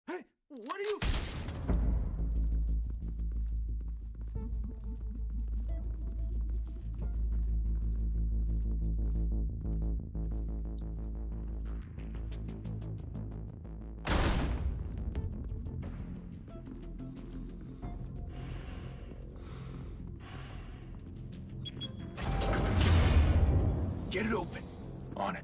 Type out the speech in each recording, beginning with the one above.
Hey, what are you... Get it open. On it.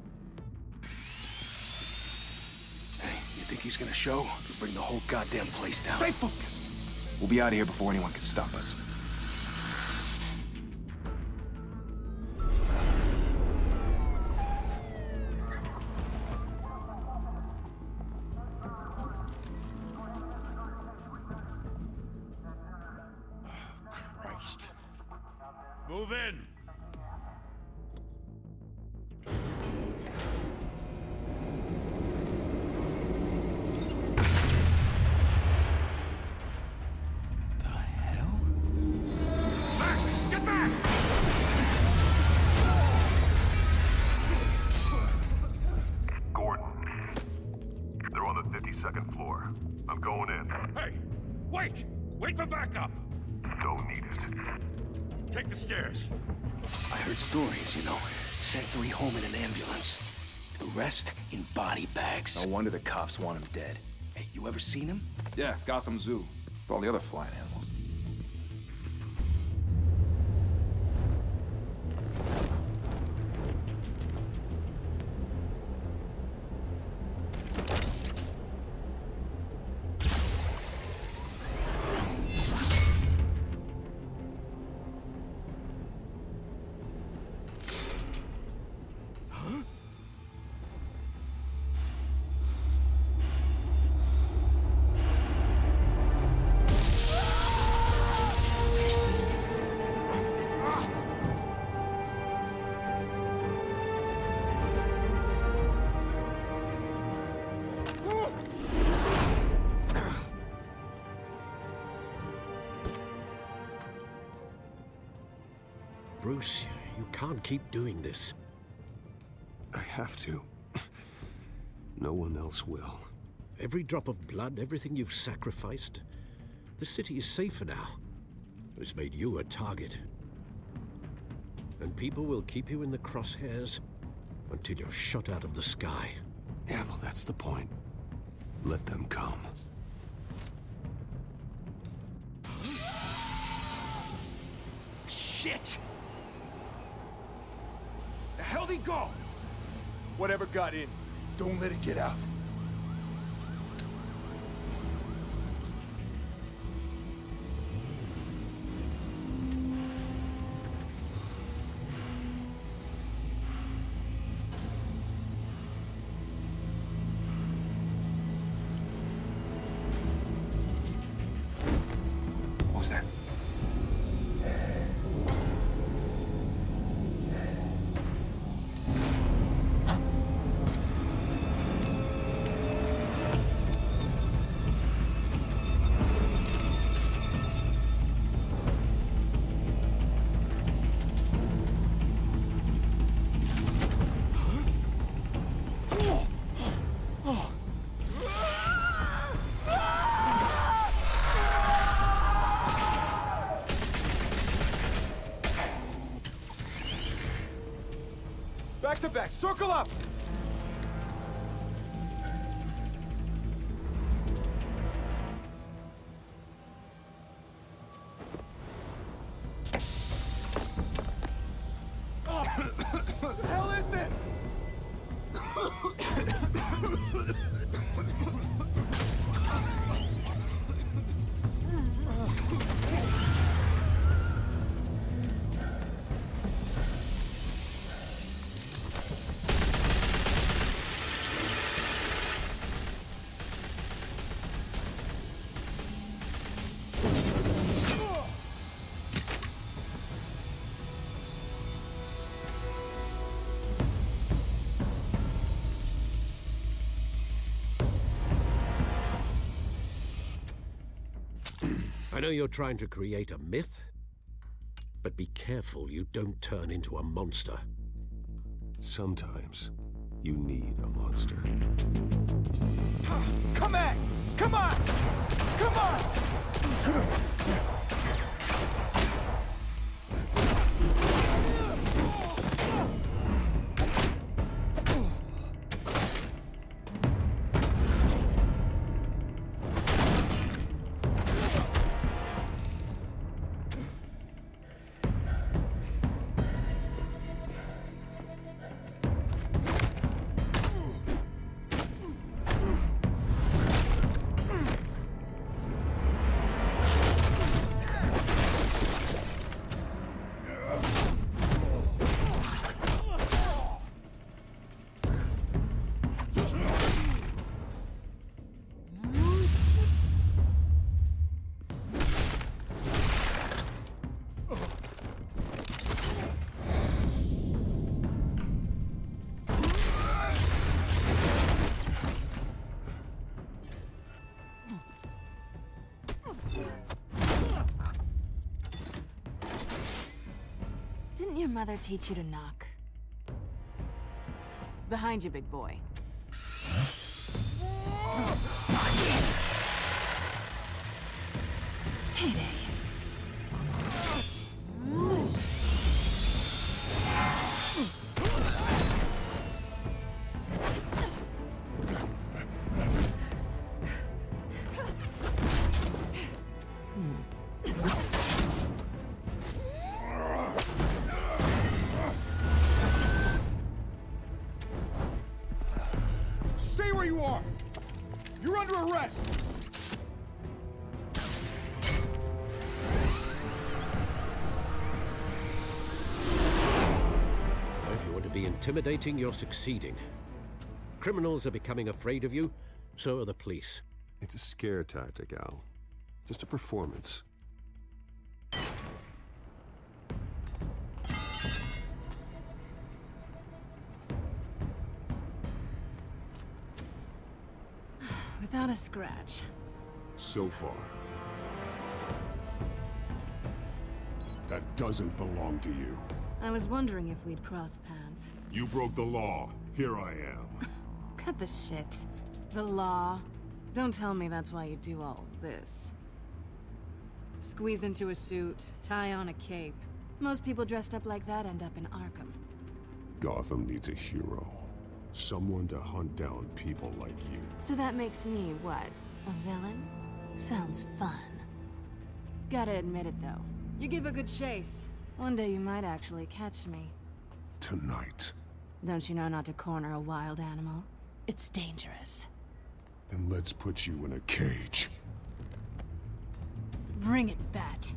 Hey, you think he's gonna show? Bring the whole goddamn place down. Stay focused. We'll be out of here before anyone can stop us. Christ. Move in! Wait for backup! Don't need it. Take the stairs. I heard stories, you know. Sent 3 home in an ambulance. The rest in body bags. No wonder the cops want him dead. Hey, you ever seen him? Yeah, Gotham Zoo. With all the other flying animals. Bruce, you can't keep doing this. I have to. No one else will. Every drop of blood, everything you've sacrificed. The city is safer now. It's made you a target. And people will keep you in the crosshairs until you're shot out of the sky. Yeah, well, that's the point. Let them come. Shit! The hell'd he go? Whatever got in, don't let it get out. What was that? Back to back, circle up! What the hell is this? I know you're trying to create a myth, but be careful you don't turn into a monster. Sometimes you need a monster. Come at! Come on! Come on! Didn't your mother teach you to knock? Behind you, big boy. Heyday. Stay where you are! You're under arrest! If you want to be intimidating, you're succeeding. Criminals are becoming afraid of you, so are the police. It's a scare tactic, Al. Just a performance. Without a scratch. So far. That doesn't belong to you. I was wondering if we'd cross paths. You broke the law. Here I am. Cut the shit. The law. Don't tell me that's why you do all this. Squeeze into a suit, tie on a cape. Most people dressed up like that end up in Arkham. Gotham needs a hero. Someone to hunt down people like you. So that makes me, what, a villain? Sounds fun. Gotta admit it, though. You give a good chase. One day you might actually catch me. Tonight. Don't you know not to corner a wild animal? It's dangerous. Then let's put you in a cage. Bring it, Bat.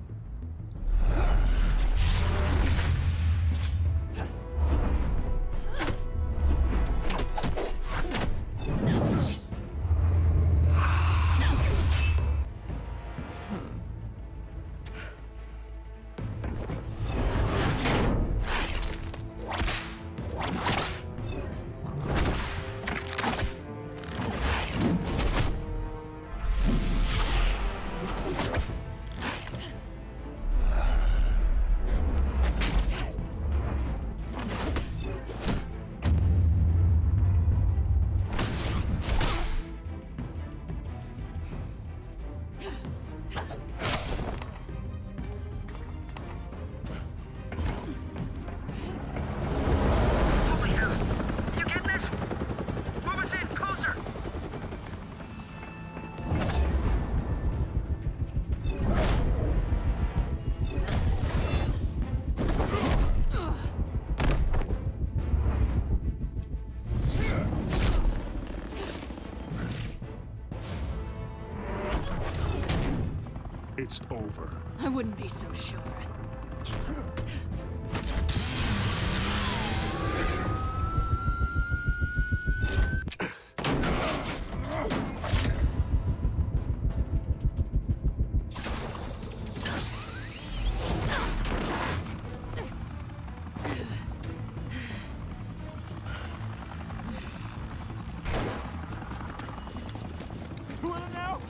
It's over. I wouldn't be so sure.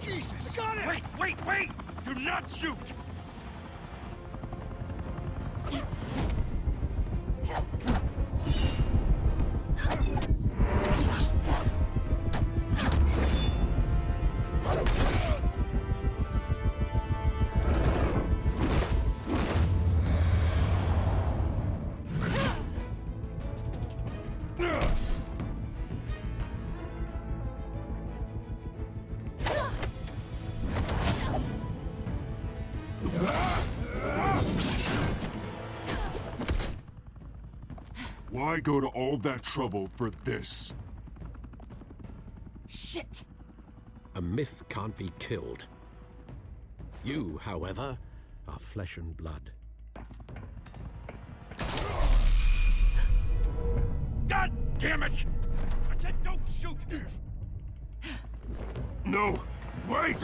Jesus! Got it! Wait! Do not shoot! Why go to all that trouble for this? Shit! A myth can't be killed. You, however, are flesh and blood. God damn it! I said don't shoot! No! Wait!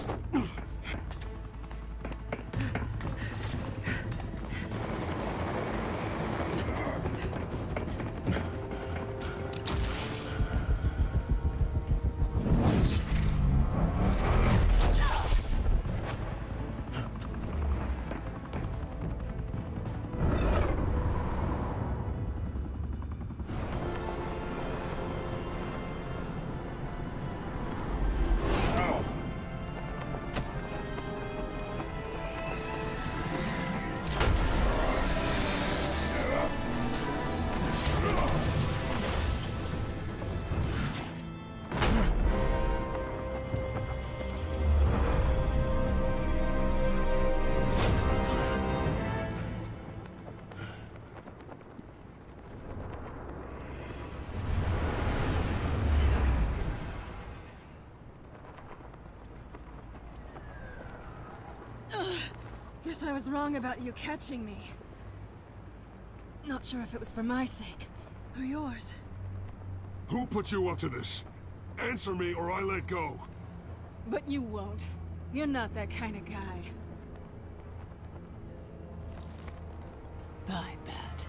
Guess I was wrong about you catching me. Not sure if it was for my sake, or yours. Who put you up to this? Answer me or I let go. But you won't. You're not that kind of guy. I bet.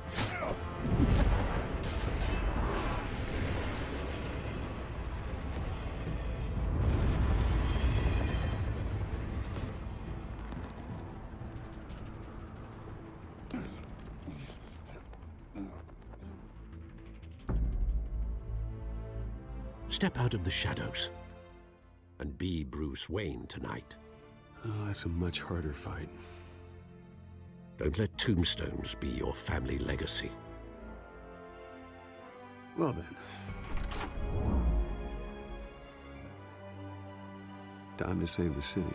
Step out of the shadows and be Bruce Wayne tonight. Oh, that's a much harder fight. Don't let tombstones be your family legacy. Well then. Time to save the city.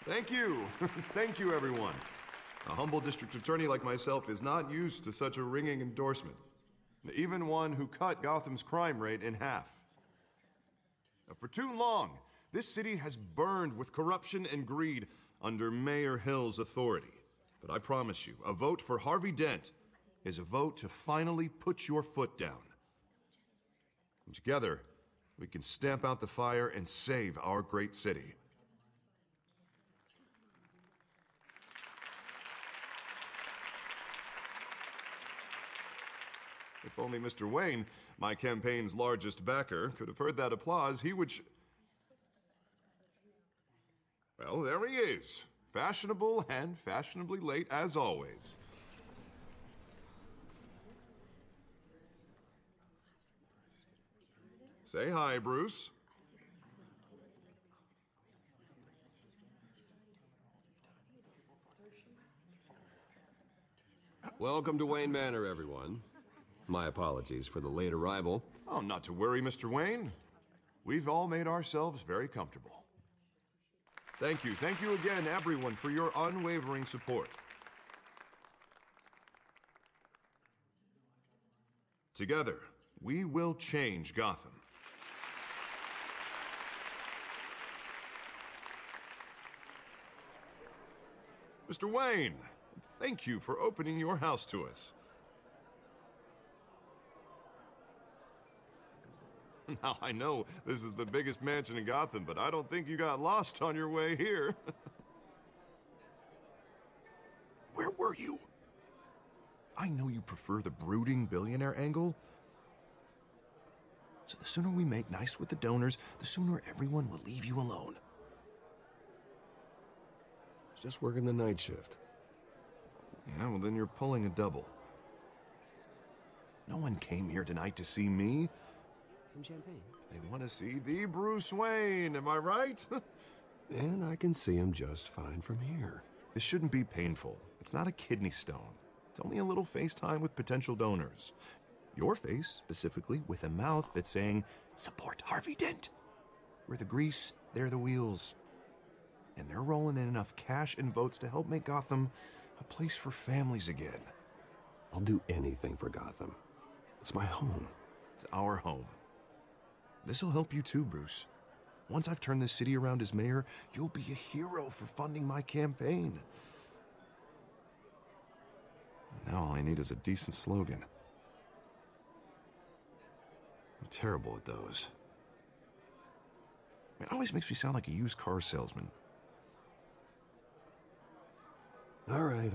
Thank you. Thank you, everyone. A humble district attorney like myself is not used to such a ringing endorsement. Even one who cut Gotham's crime rate in half. For too long, this city has burned with corruption and greed under Mayor Hill's authority. But I promise you, a vote for Harvey Dent is a vote to finally put your foot down. And together, we can stamp out the fire and save our great city. If only Mr. Wayne, my campaign's largest backer, could have heard that applause, he would Well, there he is. Fashionable and fashionably late as always. Say hi, Bruce. Welcome to Wayne Manor, everyone. My apologies for the late arrival. Oh, not to worry, Mr. Wayne. We've all made ourselves very comfortable. Thank you again, everyone, for your unwavering support. Together, we will change Gotham. Mr. Wayne, thank you for opening your house to us. Now, I know this is the biggest mansion in Gotham, but I don't think you got lost on your way here. Where were you? I know you prefer the brooding billionaire angle. So the sooner we make nice with the donors, the sooner everyone will leave you alone. Just working the night shift. Yeah, well then you're pulling a double. No one came here tonight to see me. Some champagne. They want to see the Bruce Wayne, am I right? And I can see him just fine from here. This shouldn't be painful. It's not a kidney stone. It's only a little FaceTime with potential donors. Your face, specifically, with a mouth that's saying, support Harvey Dent. We're the grease, they're the wheels. And they're rolling in enough cash and votes to help make Gotham a place for families again. I'll do anything for Gotham. It's my home. It's our home. This'll help you too, Bruce. Once I've turned this city around as mayor, you'll be a hero for funding my campaign. Now all I need is a decent slogan. I'm terrible at those. It always makes me sound like a used car salesman. All right.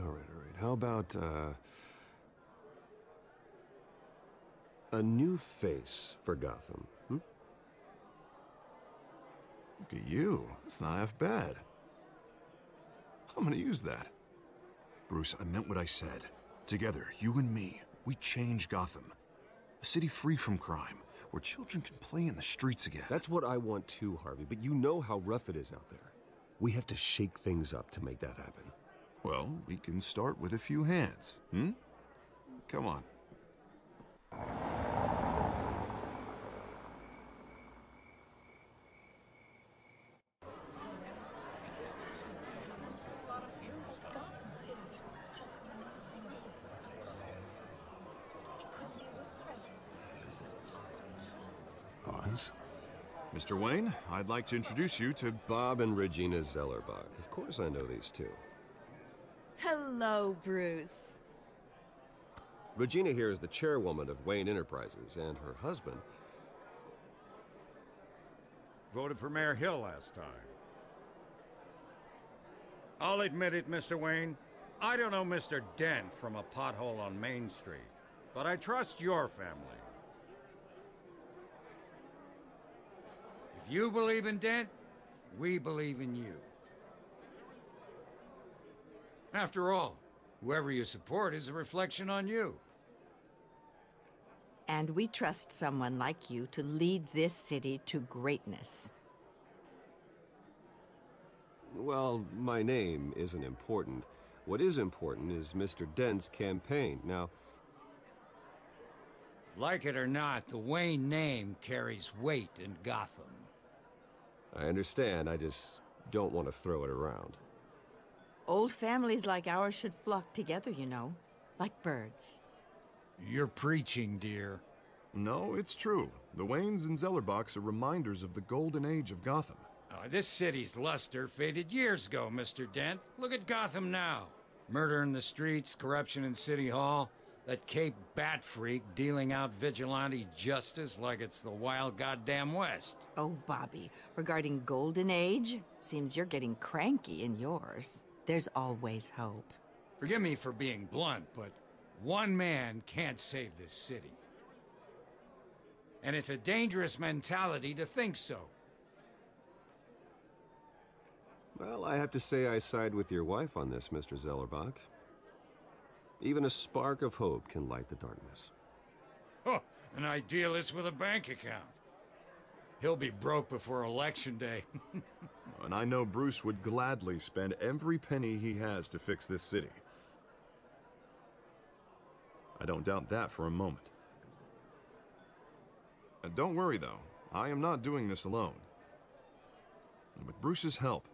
How about, a new face for Gotham, hmm? Look at you. It's not half bad. I'm gonna use that. Bruce, I meant what I said. Together, you and me, we change Gotham. A city free from crime, where children can play in the streets again. That's what I want too, Harvey, but you know how rough it is out there. We have to shake things up to make that happen. Well, we can start with a few hands, hmm? Come on. Pause. Mr. Wayne, I'd like to introduce you to Bob and Regina Zellerbach. Of course I know these two. Hello, Bruce. Regina here is the chairwoman of Wayne Enterprises, and her husband... Voted for Mayor Hill last time. I'll admit it, Mr. Wayne. I don't know Mr. Dent from a pothole on Main Street, but I trust your family. If you believe in Dent, we believe in you. After all, whoever you support is a reflection on you. And we trust someone like you to lead this city to greatness. Well, my name isn't important. What is important is Mr. Dent's campaign. Now... Like it or not, the Wayne name carries weight in Gotham. I understand, I just don't want to throw it around. Old families like ours should flock together, you know, like birds. You're preaching, dear. No, it's true. The Waynes and Zellerbachs are reminders of the golden age of Gotham. This city's luster faded years ago, Mr. Dent. Look at Gotham now. Murder in the streets, corruption in City Hall, that Cape Bat freak dealing out vigilante justice like it's the wild goddamn West. Oh, Bobby, regarding Golden Age, seems you're getting cranky in yours. There's always hope. Forgive me for being blunt, but one man can't save this city. And it's a dangerous mentality to think so. Well, I have to say I side with your wife on this, Mr. Zellerbach. Even a spark of hope can light the darkness. Oh, an idealist with a bank account. He'll be broke before Election Day. And I know Bruce would gladly spend every penny he has to fix this city. I don't doubt that for a moment. Don't worry, though. I am not doing this alone. And with Bruce's help,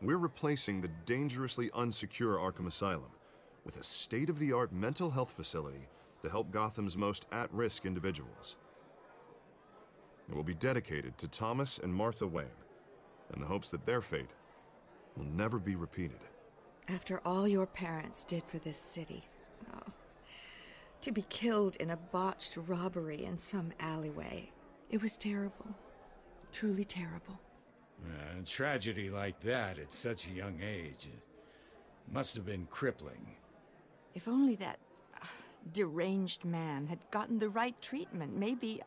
we're replacing the dangerously unsecure Arkham Asylum with a state-of-the-art mental health facility to help Gotham's most at-risk individuals. It will be dedicated to Thomas and Martha Wayne, in the hopes that their fate will never be repeated. After all your parents did for this city, oh, to be killed in a botched robbery in some alleyway, It was terrible. Truly terrible. A tragedy like that at such a young age must have been crippling. If only that deranged man had gotten the right treatment, maybe...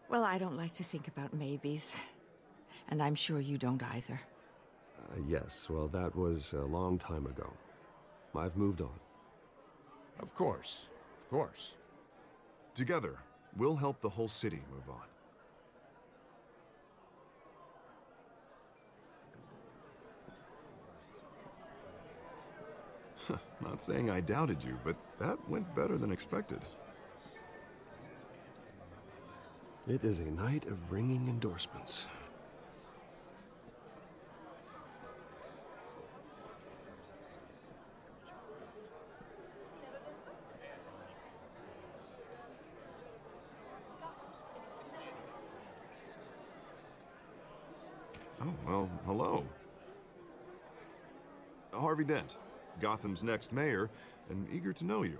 well, I don't like to think about maybes. And I'm sure you don't either. Yes, well, that was a long time ago. I've moved on. Of course. Of course. Together, we'll help the whole city move on. Not saying I doubted you, but that went better than expected. It is a night of ringing endorsements. Oh, well, hello. Harvey Dent, Gotham's next mayor, and eager to know you.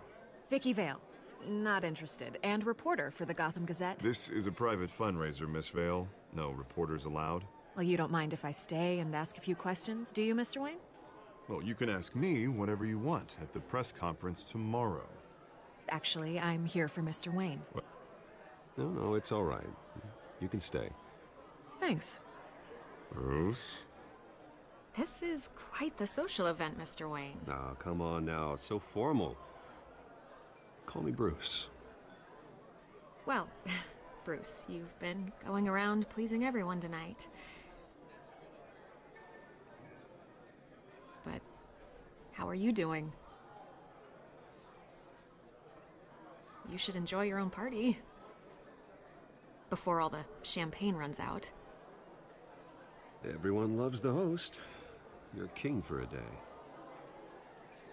Vicky Vale. Not interested. And reporter for the Gotham Gazette. This is a private fundraiser, Miss Vale. No reporters allowed. Well, you don't mind if I stay and ask a few questions, do you, Mr. Wayne? Well, you can ask me whatever you want at the press conference tomorrow. Actually, I'm here for Mr. Wayne. What? No, it's all right. You can stay. Thanks. Bruce? This is quite the social event, Mr. Wayne. Now, come on now. It's so formal. Call me Bruce. Well, Bruce, you've been going around pleasing everyone tonight. But how are you doing? You should enjoy your own party. Before all the champagne runs out. Everyone loves the host. You're king for a day.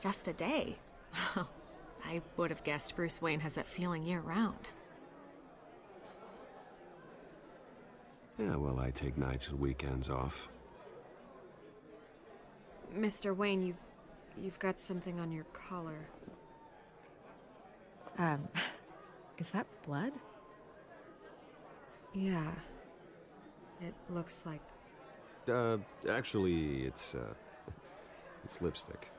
Just a day? I would have guessed Bruce Wayne has that feeling year-round. Yeah, well, I take nights and weekends off. Mr. Wayne, you've got something on your collar. Is that blood? Yeah. It looks like... Actually, it's lipstick.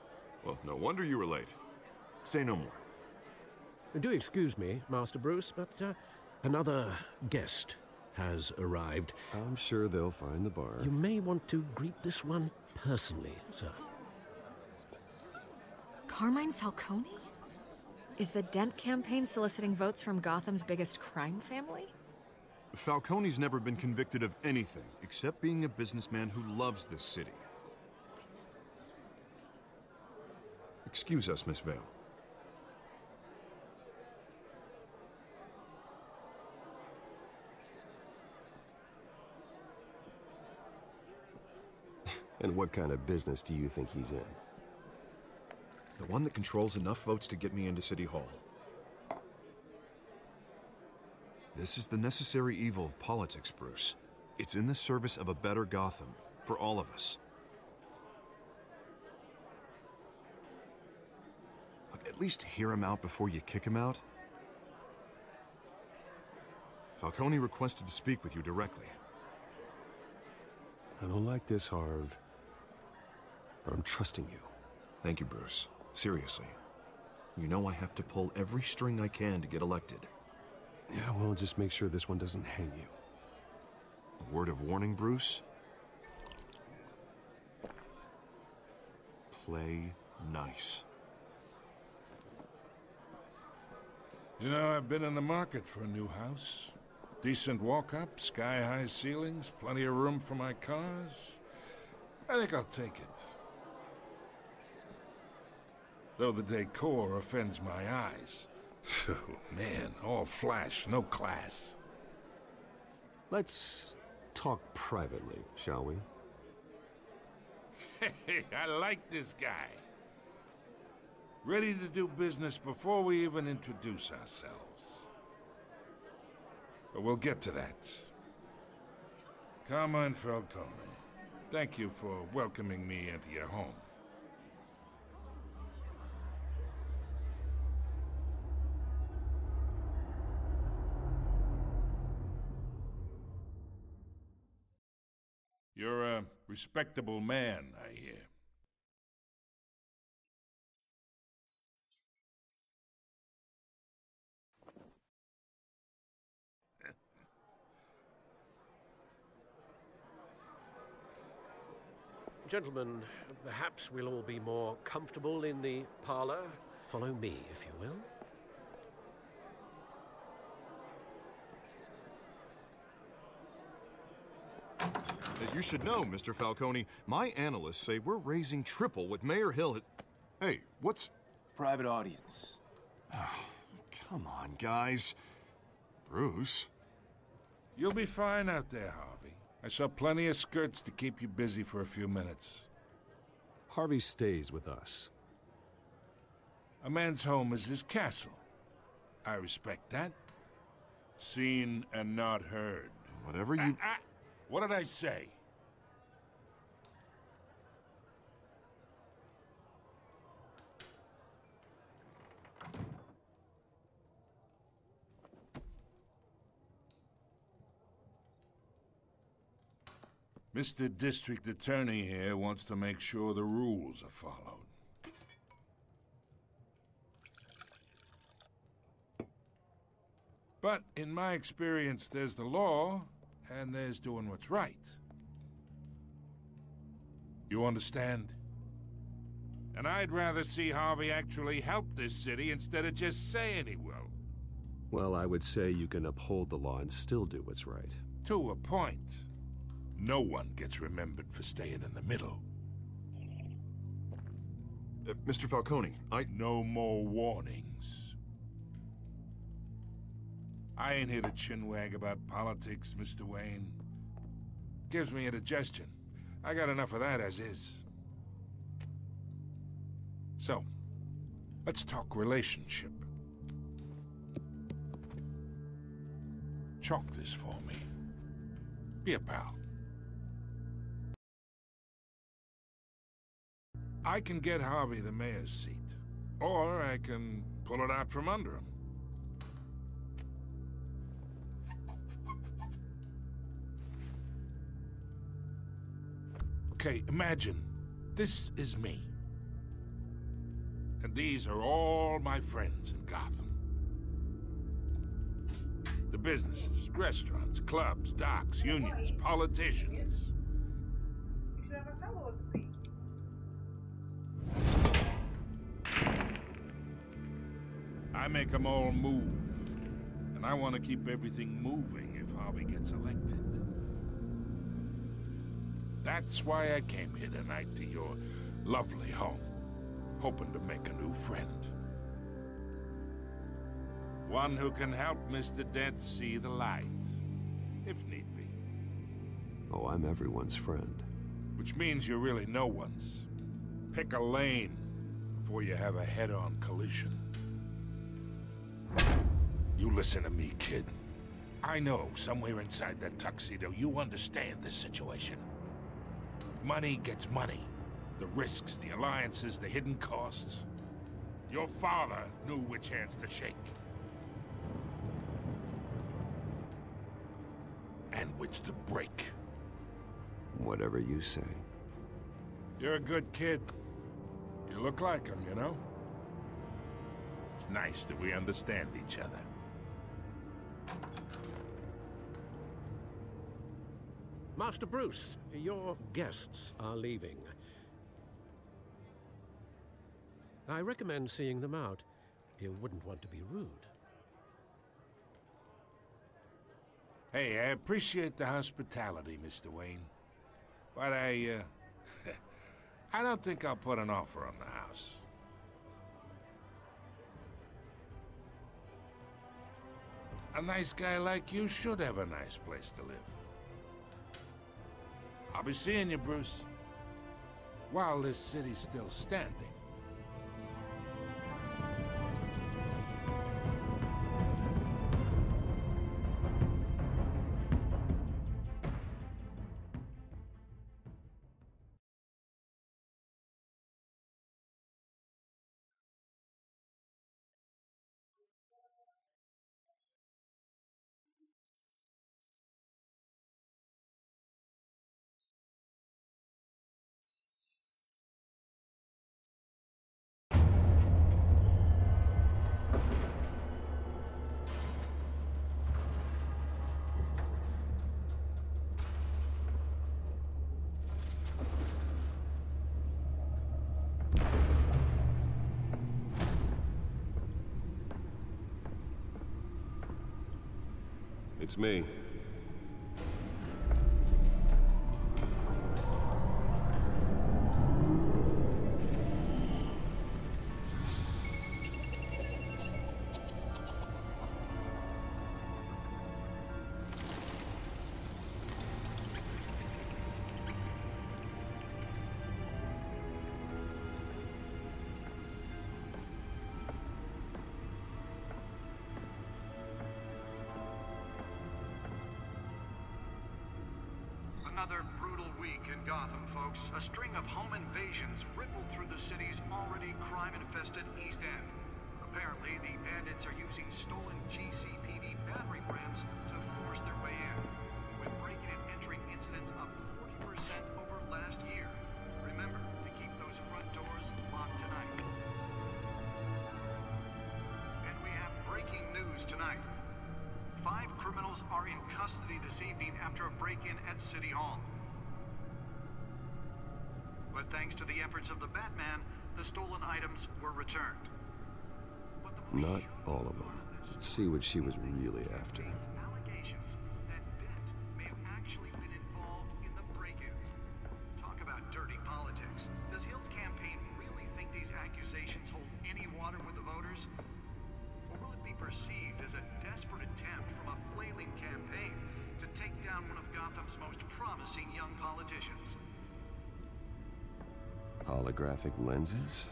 Well, no wonder you were late. Say no more. Do excuse me, Master Bruce, but another guest has arrived. I'm sure they'll find the bar. You may want to greet this one personally, sir. Carmine Falcone? Is the Dent campaign soliciting votes from Gotham's biggest crime family? Falcone's never been convicted of anything except being a businessman who loves this city. Excuse us, Miss Vale. And what kind of business do you think he's in? The one that controls enough votes to get me into City Hall. This is the necessary evil of politics, Bruce. It's in the service of a better Gotham, for all of us. Look, at least hear him out before you kick him out. Falcone requested to speak with you directly. I don't like this, Harv. But I'm trusting you. Thank you, Bruce. Seriously. You know I have to pull every string I can to get elected. Yeah, well, just make sure this one doesn't hang you. A word of warning, Bruce? Play nice. You know, I've been in the market for a new house. Decent walk-up, sky-high ceilings, plenty of room for my cars. I think I'll take it. Though the decor offends my eyes. Oh, man, all flash, no class. Let's talk privately, shall we? Hey, I like this guy. Ready to do business before we even introduce ourselves. But we'll get to that. Carmine Falcone, thank you for welcoming me into your home. You're a respectable man, I hear. Gentlemen, perhaps we'll all be more comfortable in the parlor. Follow me, if you will. You should know, Mr. Falcone, my analysts say we're raising triple what Mayor Hill had... Hey, what's... Private audience. Oh, come on, guys. Bruce? You'll be fine out there, Harvey. I saw plenty of skirts to keep you busy for a few minutes. Harvey stays with us. A man's home is his castle. I respect that. Seen and not heard. Whatever you... What did I say? Mr. District Attorney here wants to make sure the rules are followed. But in my experience, there's the law, and there's doing what's right. You understand? And I'd rather see Harvey actually help this city instead of just saying he will. Well, I would say you can uphold the law and still do what's right. To a point. No one gets remembered for staying in the middle. Mr. Falcone, No more warnings. I ain't here to chinwag about politics, Mr. Wayne. Gives me indigestion. I got enough of that as is. So, let's talk relationship. Chalk this for me. Be a pal. I can get Harvey the mayor's seat, or I can pull it out from under him. Okay, imagine this is me. And these are all my friends in Gotham. The businesses, restaurants, clubs, docks, unions, politicians. I make them all move. And I want to keep everything moving if Harvey gets elected. That's why I came here tonight to your lovely home, hoping to make a new friend. One who can help Mr. Dent see the light, if need be. Oh, I'm everyone's friend. Which means you're really no one's. Pick a lane before you have a head-on collision. You listen to me, kid. I know somewhere inside that tuxedo you understand this situation. Money gets money. The risks, the alliances, the hidden costs. Your father knew which hands to shake. And which to break. Whatever you say. You're a good kid. You look like him, you know? It's nice that we understand each other. Master Bruce, your guests are leaving. I recommend seeing them out. You wouldn't want to be rude. Hey, I appreciate the hospitality, Mr. Wayne. But I don't think I'll put an offer on the house. A nice guy like you should have a nice place to live. I'll be seeing you, Bruce, while this city's still standing. It's me. Another brutal week in Gotham, folks. A string of home invasions rippled through the city's already crime-infested East End. Apparently, the bandits are using stolen GCPD battering rams to force their way in, with breaking and entering incidents up 40% over last year. Remember to keep those front doors locked tonight. And we have breaking news tonight. 5 criminals are in custody this evening after a break-in at City Hall. But thanks to the efforts of the Batman, the stolen items were returned. Not all of them. Let's see what she was really after. Allegations that Dent may have actually been involved in the break-in. Talk about dirty politics. Does Hill's campaign really think these accusations hold any water with the voters? Or will it be perceived as a desperate attempt from a flailing campaign to take down one of Gotham's most promising young politicians? Holographic lenses?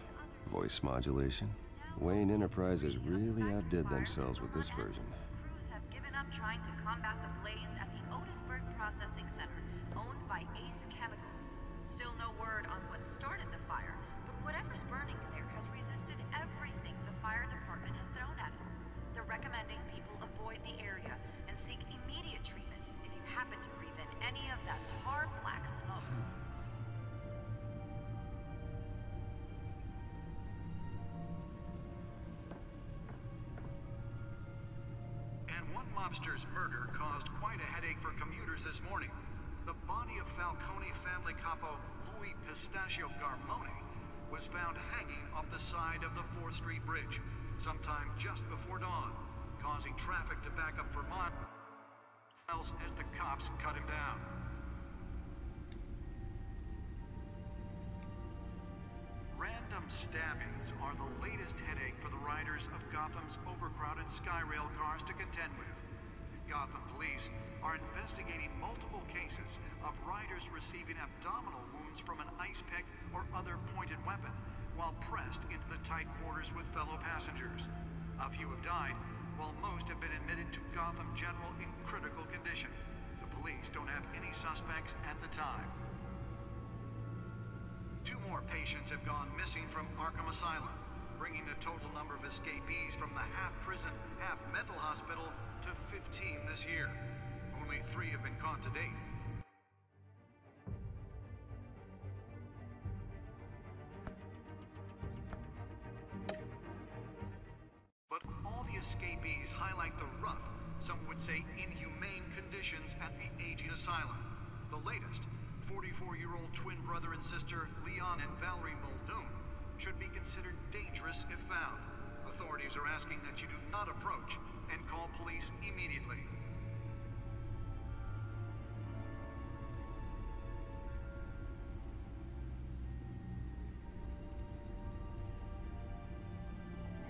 Voice modulation? Wayne Enterprises really outdid themselves with this version. Crews have given up trying to combat the blaze at the Otisburg Processing Center, owned by ESCREVE. Still no word on what started the fire, but whatever's burning in there has resisted everything the fire department has thrown at it. They're recommending people avoid the area and seek immediate treatment if you happen to breathe in any of that tar black smoke. And one mobster's murder caused quite a headache for commuters this morning. The body of Falcone family capo Louis Pistachio Garmone was found hanging off the side of the 4th Street Bridge sometime just before dawn, causing traffic to back up for miles as the cops cut him down. Random stabbings are the latest headache for the riders of Gotham's overcrowded Skyrail cars to contend with. Gotham police are investigating multiple cases of riders receiving abdominal wounds from an ice pick or other pointed weapon while pressed into the tight quarters with fellow passengers. A few have died, while most have been admitted to Gotham General in critical condition. The police don't have any suspects at the time. 2 more patients have gone missing from Arkham Asylum, bringing the total number of escapees from the half-prison, half-mental hospital to 15 this year. Only 3 have been caught to date. But all the escapees highlight the rough, some would say inhumane conditions at the aging asylum. The latest, 44-year-old twin brother and sister Leon and Valerie Muldoon should be considered dangerous if found. Authorities are asking that you do not approach and call police immediately.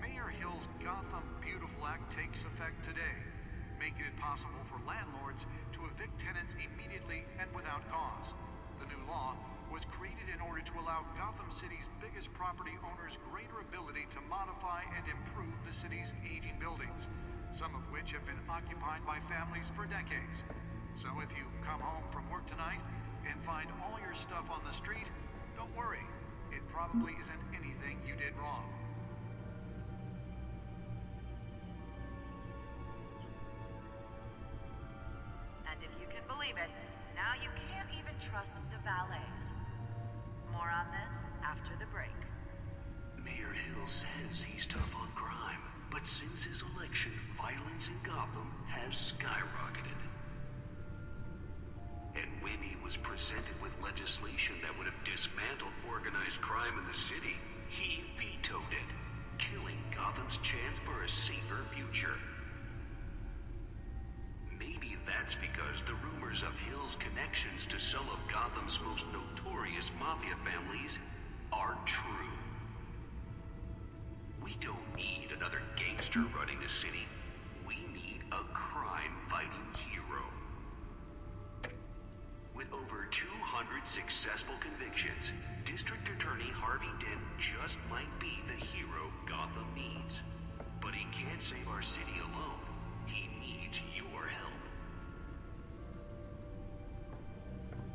Mayor Hill's Gotham Beautiful Act takes effect today, making it possible for landlords to evict tenants immediately and without cause. The new law was created in order to allow Gotham City's biggest property owners greater ability to modify and improve the city's aging buildings, some of which have been occupied by families for decades. So if you come home from work tonight and find all your stuff on the street, don't worry. It probably isn't anything you did wrong. And if you can believe it, now you can't even trust the valets. More on this after the break. Mayor Hill says he's tough on crime, but since his election, violence in Gotham has skyrocketed. And when he was presented with legislation that would have dismantled organized crime in the city, he vetoed it, killing Gotham's chance for a safer future. Maybe That's because the rumors of Hill's connections to some of Gotham's most notorious mafia families are true. We don't need another gangster running the city. We need a crime-fighting hero. With over 200 successful convictions, District Attorney Harvey Dent just might be the hero Gotham needs. But he can't save our city alone. He needs your help.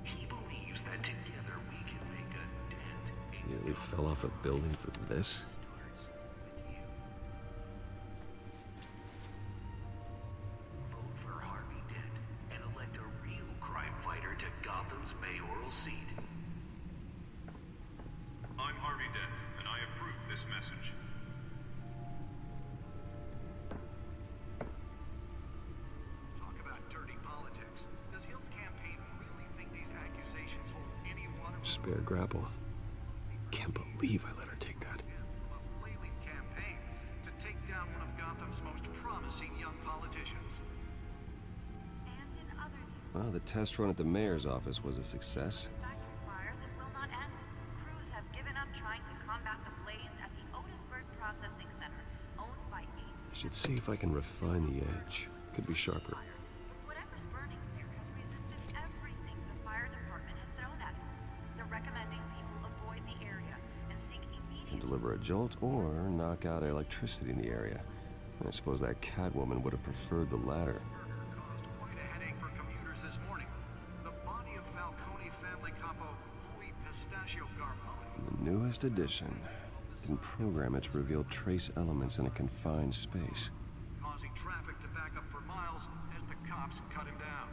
He believes that together we can make a dent. Nearly fell off a building for this? Vote for Harvey Dent and elect a real crime fighter to Gotham's mayoral seat. I'm Harvey Dent, and I approve this message. Talk about dirty politics. Does Hill's campaign really think these accusations hold any water? Spare grapple. Can't believe I let her take that. A flailing campaign to take down one of Gotham's most promising young politicians. And in other news, Well, the test run at the mayor's office was a success. factory fire that will not end. Crews have given up trying to combat the blaze at the Otisburg Processing Center, owned by I should see if I can refine the edge. Could be sharper. Whatever's burning there has resisted everything the fire department has thrown at it. They're recommending people avoid the area and seek immediate... Can deliver a jolt or knock out electricity in the area. I suppose that Catwoman would have preferred the latter. Quite a headache for commuters this morning. The body of Falcone family capo Louis Pistachio Garmone. The newest addition. Can program it to reveal trace elements in a confined space. Causing traffic to back up for miles as the cops cut him down.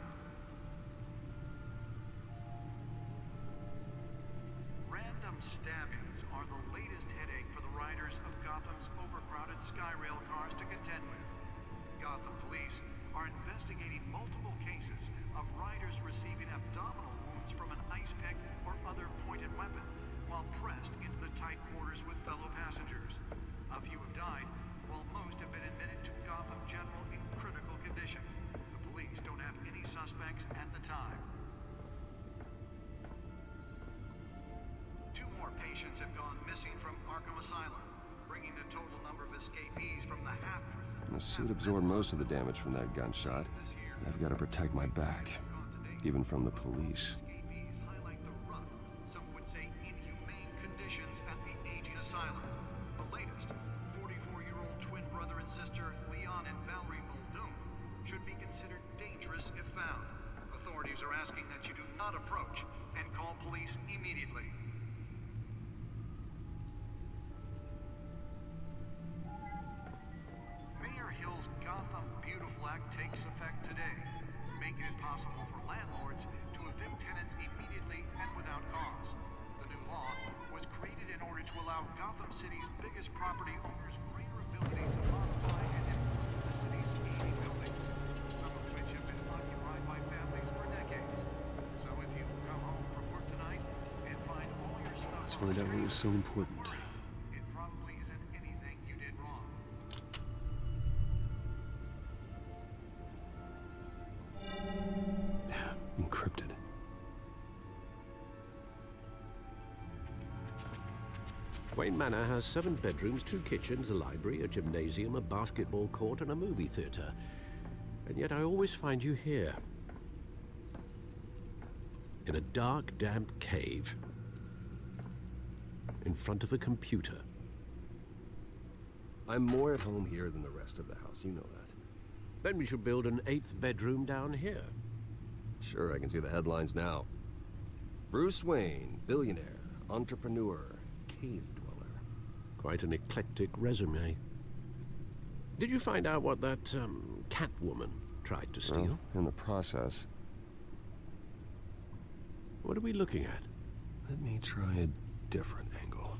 Random stabbings are the latest headache for the riders of Gotham's overcrowded Skyrail cars to contend with. Gotham police are investigating multiple cases of riders receiving abdominal wounds from an ice pick or other pointed weapon while pressed into the tight quarters with fellow passengers. A few have died, while most have been admitted to Gotham General in critical condition. The police don't have any suspects at the time. 2 more patients have gone missing from Arkham Asylum, bringing the total number of escapees from the half-prison. The suit absorbed most of the damage from that gunshot. I've got to protect my back, even from the police. Escapees highlight the rough, some would say inhumane conditions at the aging asylum. The latest, 44-year-old twin brother and sister Leon and Valerie Muldoon should be considered dangerous if found. Authorities are asking that you do not approach and call police immediately. Mayor Hill's Gotham Beautiful Act takes effect today, making it possible for landlords to evict tenants immediately and without cause. The new law was created in order to allow Gotham City's biggest property owners greater ability to modify and improve the city's aging buildings, some of which have been occupied by families for decades. So if you come home from work tonight and find all your stuff... Let's find out what was so important. It probably isn't anything you did wrong. Encrypted. Wayne Manor has 7 bedrooms, 2 kitchens, a library, a gymnasium, a basketball court, and a movie theater. And yet I always find you here. In a dark, damp cave. In front of a computer. I'm more at home here than the rest of the house, you know that. Then we should build an 8th bedroom down here. Sure, I can see the headlines now. Bruce Wayne, billionaire, entrepreneur, cave dweller. Quite an eclectic resume. Did you find out what that, Catwoman tried to steal? Well, in the process. What are we looking at? Let me try a different angle.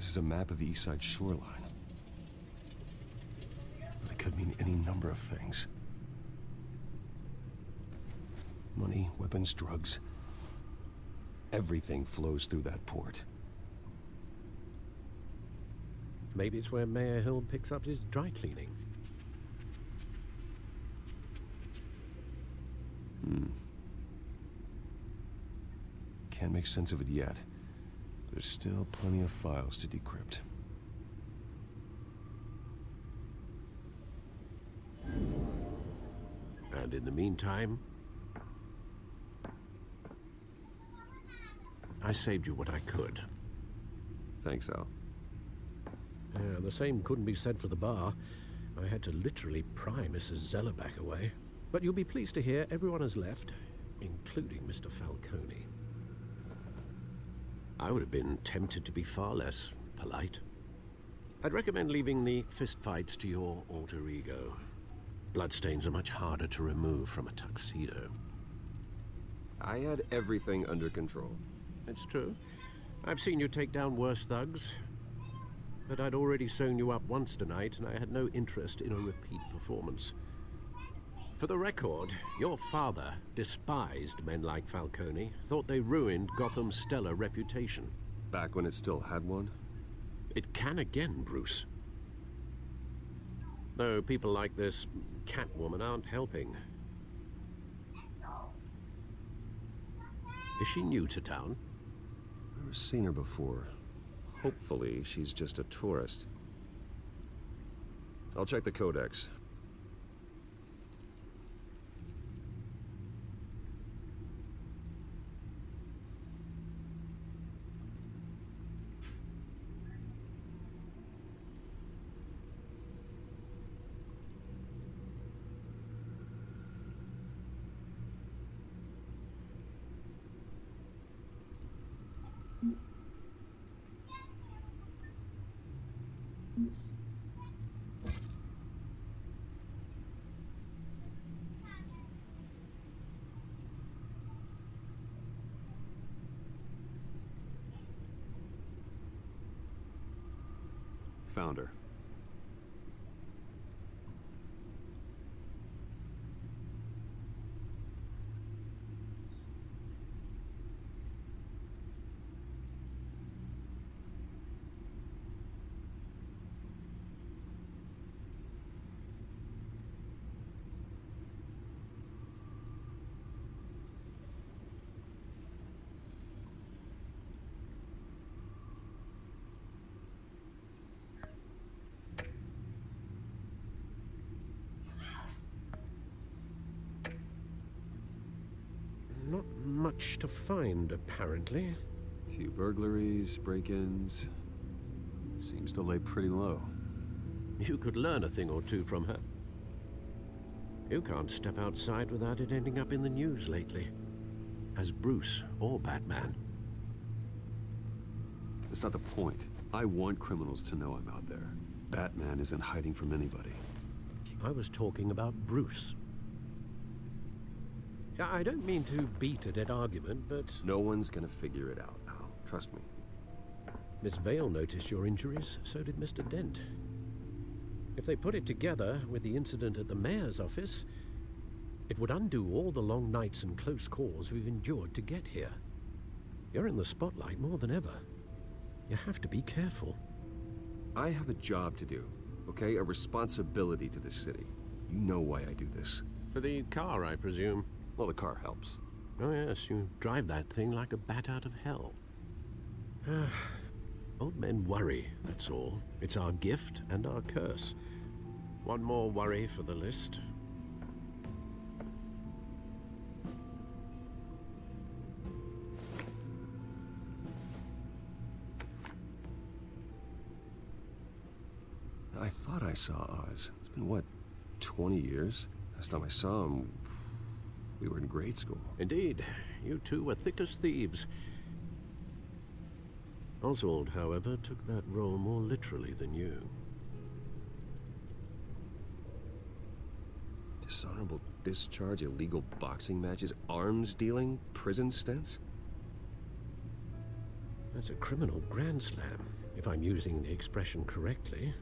This is a map of the East Side shoreline. But it could mean any number of things. Money, weapons, drugs. Everything flows through that port. Maybe it's where Mayor Hill picks up his dry cleaning. Can't make sense of it yet. There's still plenty of files to decrypt. And in the meantime, I saved you what I could. Thanks, Al. The same couldn't be said for the bar. I had to literally pry Mrs. Zellerbach away. But you'll be pleased to hear everyone has left, including Mr. Falcone. I would have been tempted to be far less polite. I'd recommend leaving the fistfights to your alter ego. Bloodstains are much harder to remove from a tuxedo. I had everything under control. It's true. I've seen you take down worse thugs. But I'd already sewn you up once tonight, and I had no interest in a repeat performance. For the record, your father despised men like Falcone, thought they ruined Gotham's stellar reputation. Back when it still had one? It can again, Bruce. Though people like this Catwoman aren't helping. Is she new to town? I've never seen her before. Hopefully, she's just a tourist. I'll check the codex. Found her. Not much to find, apparently. A few burglaries, break-ins. Seems to lay pretty low. You could learn a thing or two from her. You can't step outside without it ending up in the news lately. As Bruce or Batman. That's not the point. I want criminals to know I'm out there. Batman isn't hiding from anybody. I was talking about Bruce. I don't mean to beat a dead argument, but... No one's gonna figure it out now. Trust me. Miss Vale noticed your injuries, so did Mr. Dent. If they put it together with the incident at the mayor's office, it would undo all the long nights and close calls we've endured to get here. You're in the spotlight more than ever. You have to be careful. I have a job to do, okay? A responsibility to this city. You know why I do this. For the car, I presume. Well, the car helps. Oh yes, you drive that thing like a bat out of hell. Old men worry, that's all. It's our gift and our curse. One more worry for the list. I thought I saw Oz. It's been, what, 20 years? Last time I saw him, we were in grade school. Indeed. You two were thick as thieves. Oswald, however, took that role more literally than you. Dishonorable discharge, illegal boxing matches, arms dealing, prison stints? That's a criminal grand slam. if I'm using the expression correctly.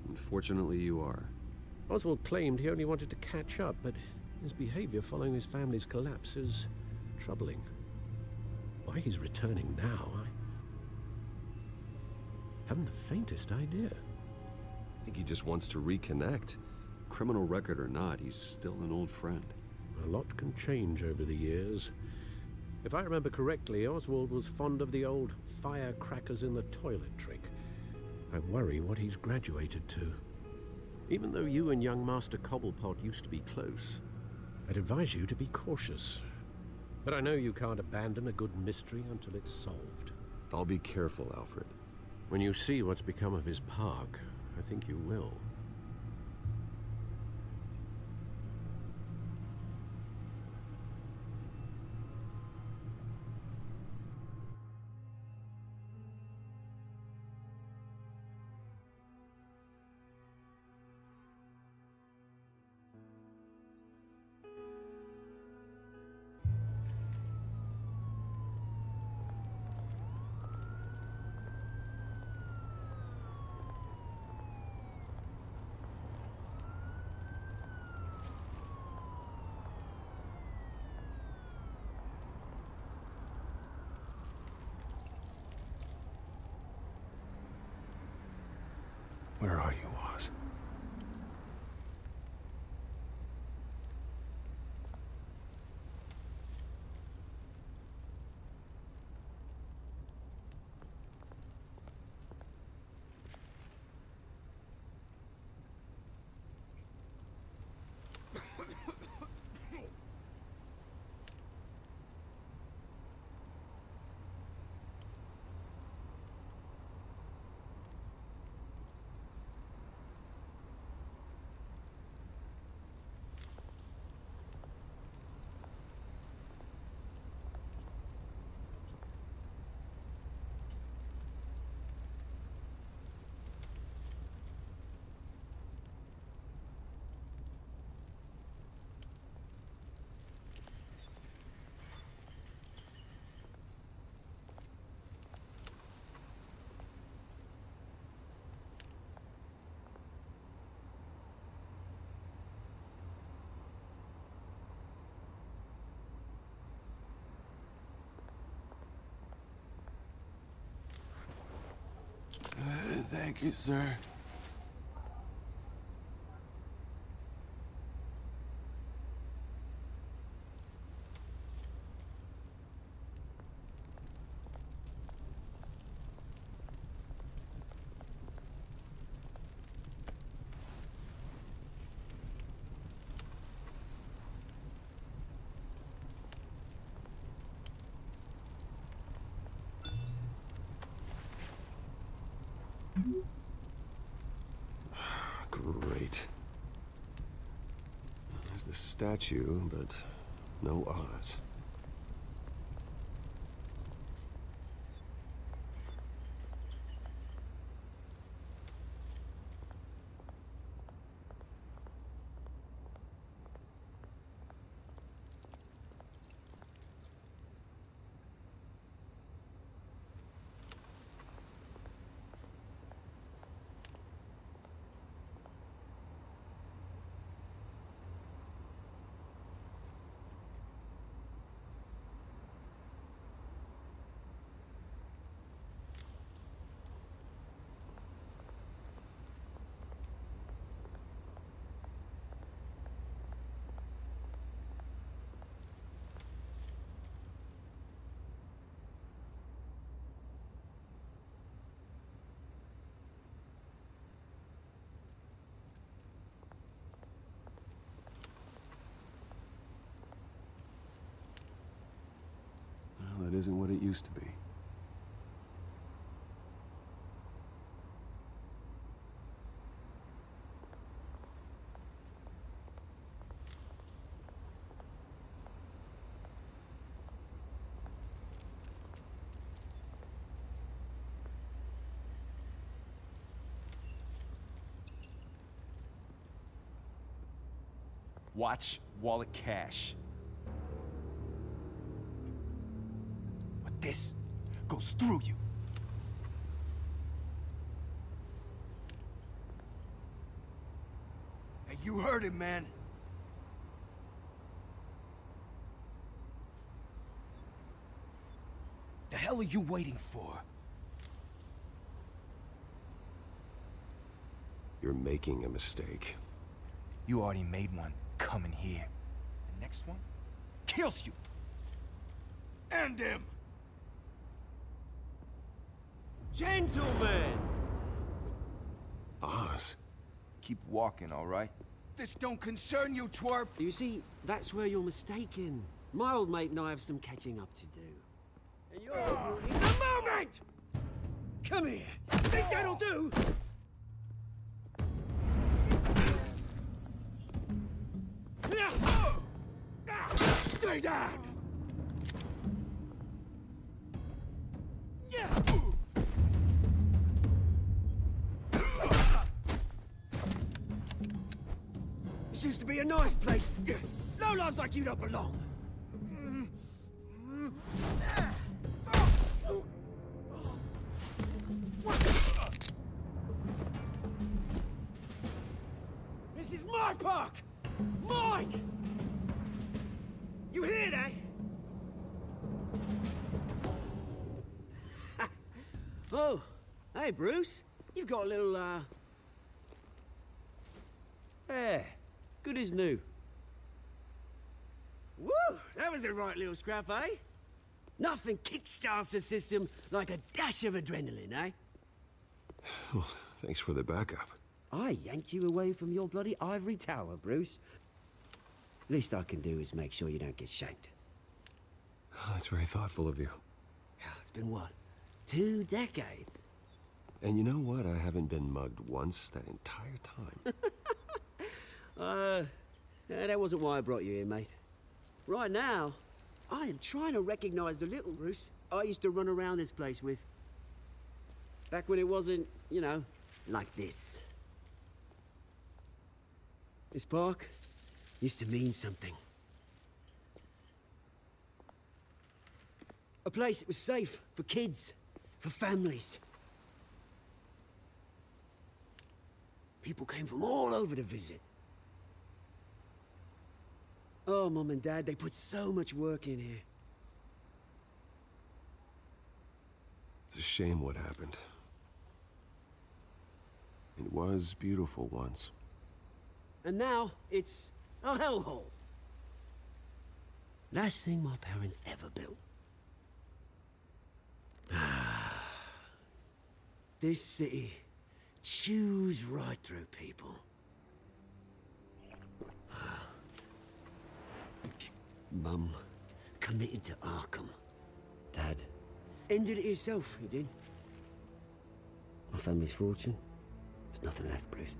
Unfortunately, you are. Oswald claimed he only wanted to catch up, but his behavior following his family's collapse is troubling. Why he's returning now, I haven't the faintest idea. I think he just wants to reconnect. Criminal record or not, he's still an old friend. A lot can change over the years. If I remember correctly, Oswald was fond of the old firecrackers in the toilet trick. I worry what he's graduated to. Even though you and young Master Cobblepot used to be close, I'd advise you to be cautious. But I know you can't abandon a good mystery until it's solved. I'll be careful, Alfred. When you see what's become of his park, I think you will. Where are you, Oz? Thank you, sir. Great. There's the statue, but no Oz. Well, that isn't what it used to be. Watch wallet cash. But this goes through you. You heard him, man. The hell are you waiting for? You're making a mistake. You already made one coming here. The next one kills you. And him. Gentlemen! Oz. Keep walking, all right? This don't concern you, twerp. You see, that's where you're mistaken. My old mate and I have some catching up to do. And you're ruining the moment! Come here. Think that'll do? Stay down! This used to be a nice place. No lives like you don't belong. This is my park! Mine! You hear that? Oh, hey, Bruce. You've got a little, yeah, good as new. Woo! That was a right little scrap, eh? Nothing kickstarts the system like a dash of adrenaline, eh? Oh, thanks for the backup. I yanked you away from your bloody ivory tower, Bruce. Least I can do is make sure you don't get shanked. Oh, that's very thoughtful of you. Yeah, it's been what? 2 decades? And you know what? I haven't been mugged once that entire time. That wasn't why I brought you here, mate. Right now, I am trying to recognize the little Bruce I used to run around this place with. Back when it wasn't, you know, like this. This park used to mean something. A place that was safe for kids, for families. People came from all over to visit. Oh, Mum and Dad, they put so much work in here. It's a shame what happened. It was beautiful once. And now, it's a hellhole. Last thing my parents ever built. This city chews right through people. Mum committed to Arkham. Dad ended it himself, he did. My family's fortune, there's nothing left, Bruce.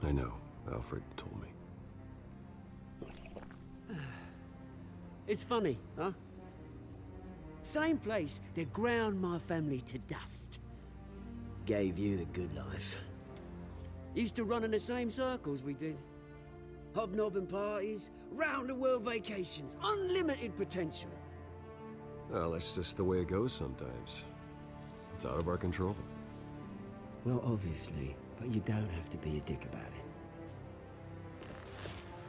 I know. Alfred told me. It's funny, huh? Same place that ground my family to dust. Gave you the good life. Used to run in the same circles we did. Hobnobbing parties, round-the-world vacations, unlimited potential. Well, that's just the way it goes sometimes. It's out of our control. Well, obviously, but you don't have to be a dick about it.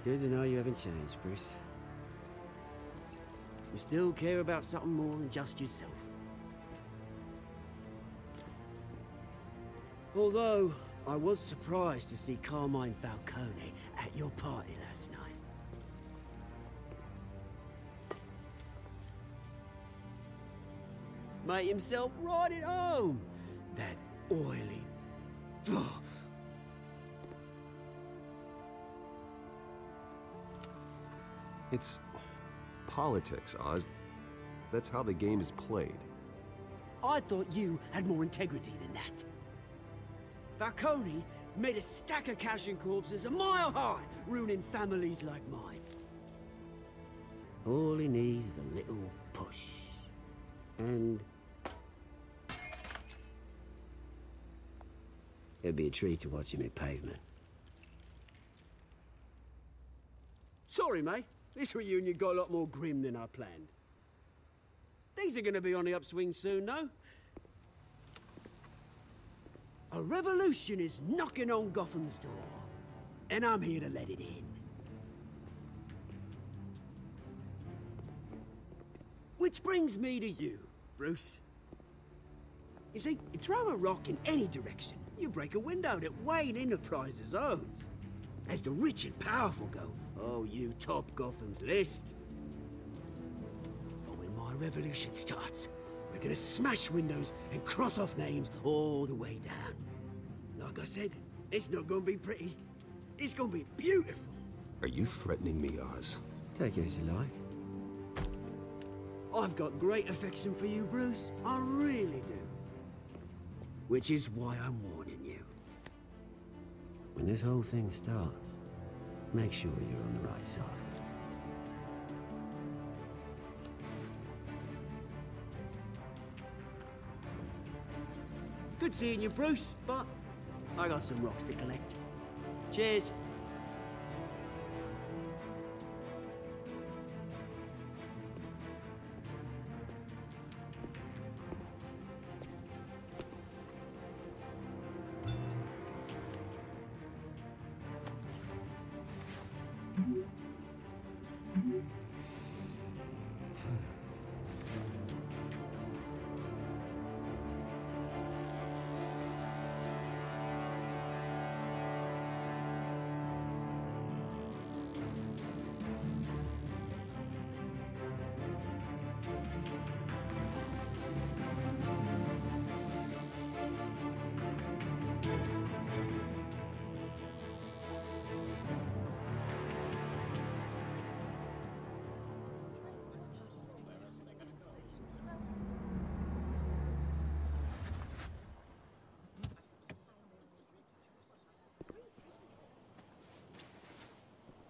Good to know you haven't changed, Bruce. You still care about something more than just yourself. Although, I was surprised to see Carmine Falcone at your party last night. Made himself right at home. That oily... It's politics, Oz. That's how the game is played. I thought you had more integrity than that. Falcone made a stack of cashing corpses a mile high, ruining families like mine. All he needs is a little push. And... it'd be a treat to watch him hit pavement. Sorry, mate. This reunion got a lot more grim than I planned. Things are gonna be on the upswing soon, though. A revolution is knocking on Gotham's door. and I'm here to let it in. Which brings me to you, Bruce. You see, you throw a rock in any direction, you break a window that Wayne Enterprises owns. As the rich and powerful go, oh, you top Gotham's list. But when my revolution starts, we're gonna smash windows and cross off names all the way down. Like I said, it's not gonna be pretty. It's gonna be beautiful. Are you threatening me, Oz? Take it as you like. I've got great affection for you, Bruce. I really do. Which is why I'm warning you. When this whole thing starts, make sure you're on the right side. Good seeing you, Bruce, but I got some rocks to collect. Cheers.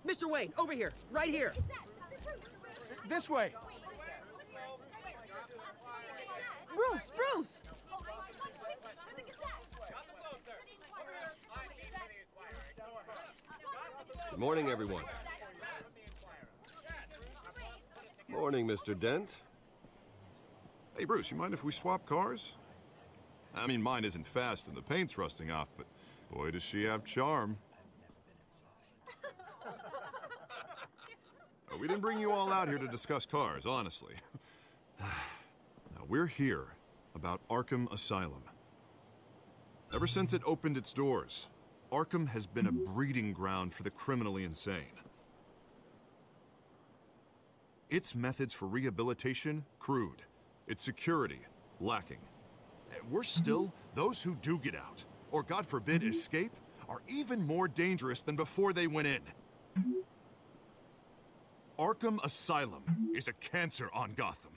Mr. Wayne, over here, right here. This way. Bruce! Good morning, everyone. Morning, Mr. Dent. Hey, Bruce, you mind if we swap cars? I mean, mine isn't fast and the paint's rusting off, but boy, does she have charm. We didn't bring you all out here to discuss cars, honestly. Now, we're here about Arkham Asylum. Ever since it opened its doors, Arkham has been a breeding ground for the criminally insane. Its methods for rehabilitation, crude. Its security, lacking. And worse still, those who do get out, or God forbid, escape, are even more dangerous than before they went in. Arkham Asylum is a cancer on Gotham.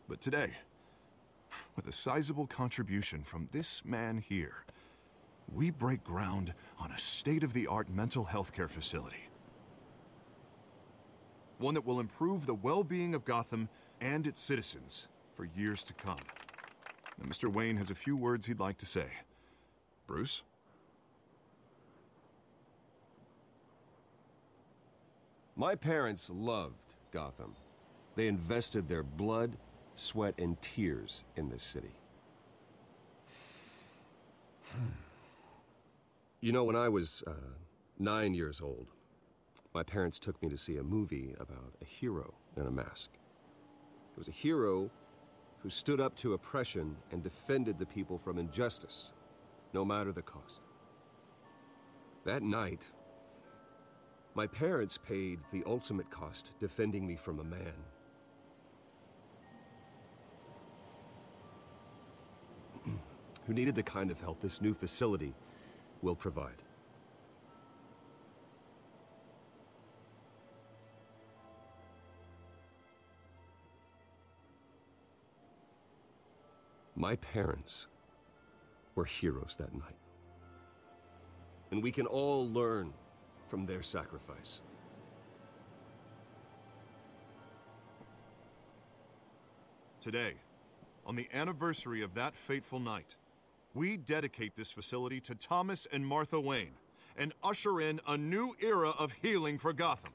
But today, with a sizable contribution from this man here, we break ground on a state-of-the-art mental health care facility. One that will improve the well-being of Gotham and its citizens for years to come. Now, Mr. Wayne has a few words he'd like to say. Bruce? My parents loved Gotham. They invested their blood, sweat, and tears in this city. You know, when I was 9 years old, my parents took me to see a movie about a hero in a mask. It was a hero who stood up to oppression and defended the people from injustice, no matter the cost. That night, my parents paid the ultimate cost defending me from a man who needed the kind of help this new facility will provide. My parents were heroes that night. And we can all learn from their sacrifice. Today, on the anniversary of that fateful night, we dedicate this facility to Thomas and Martha Wayne and usher in a new era of healing for Gotham.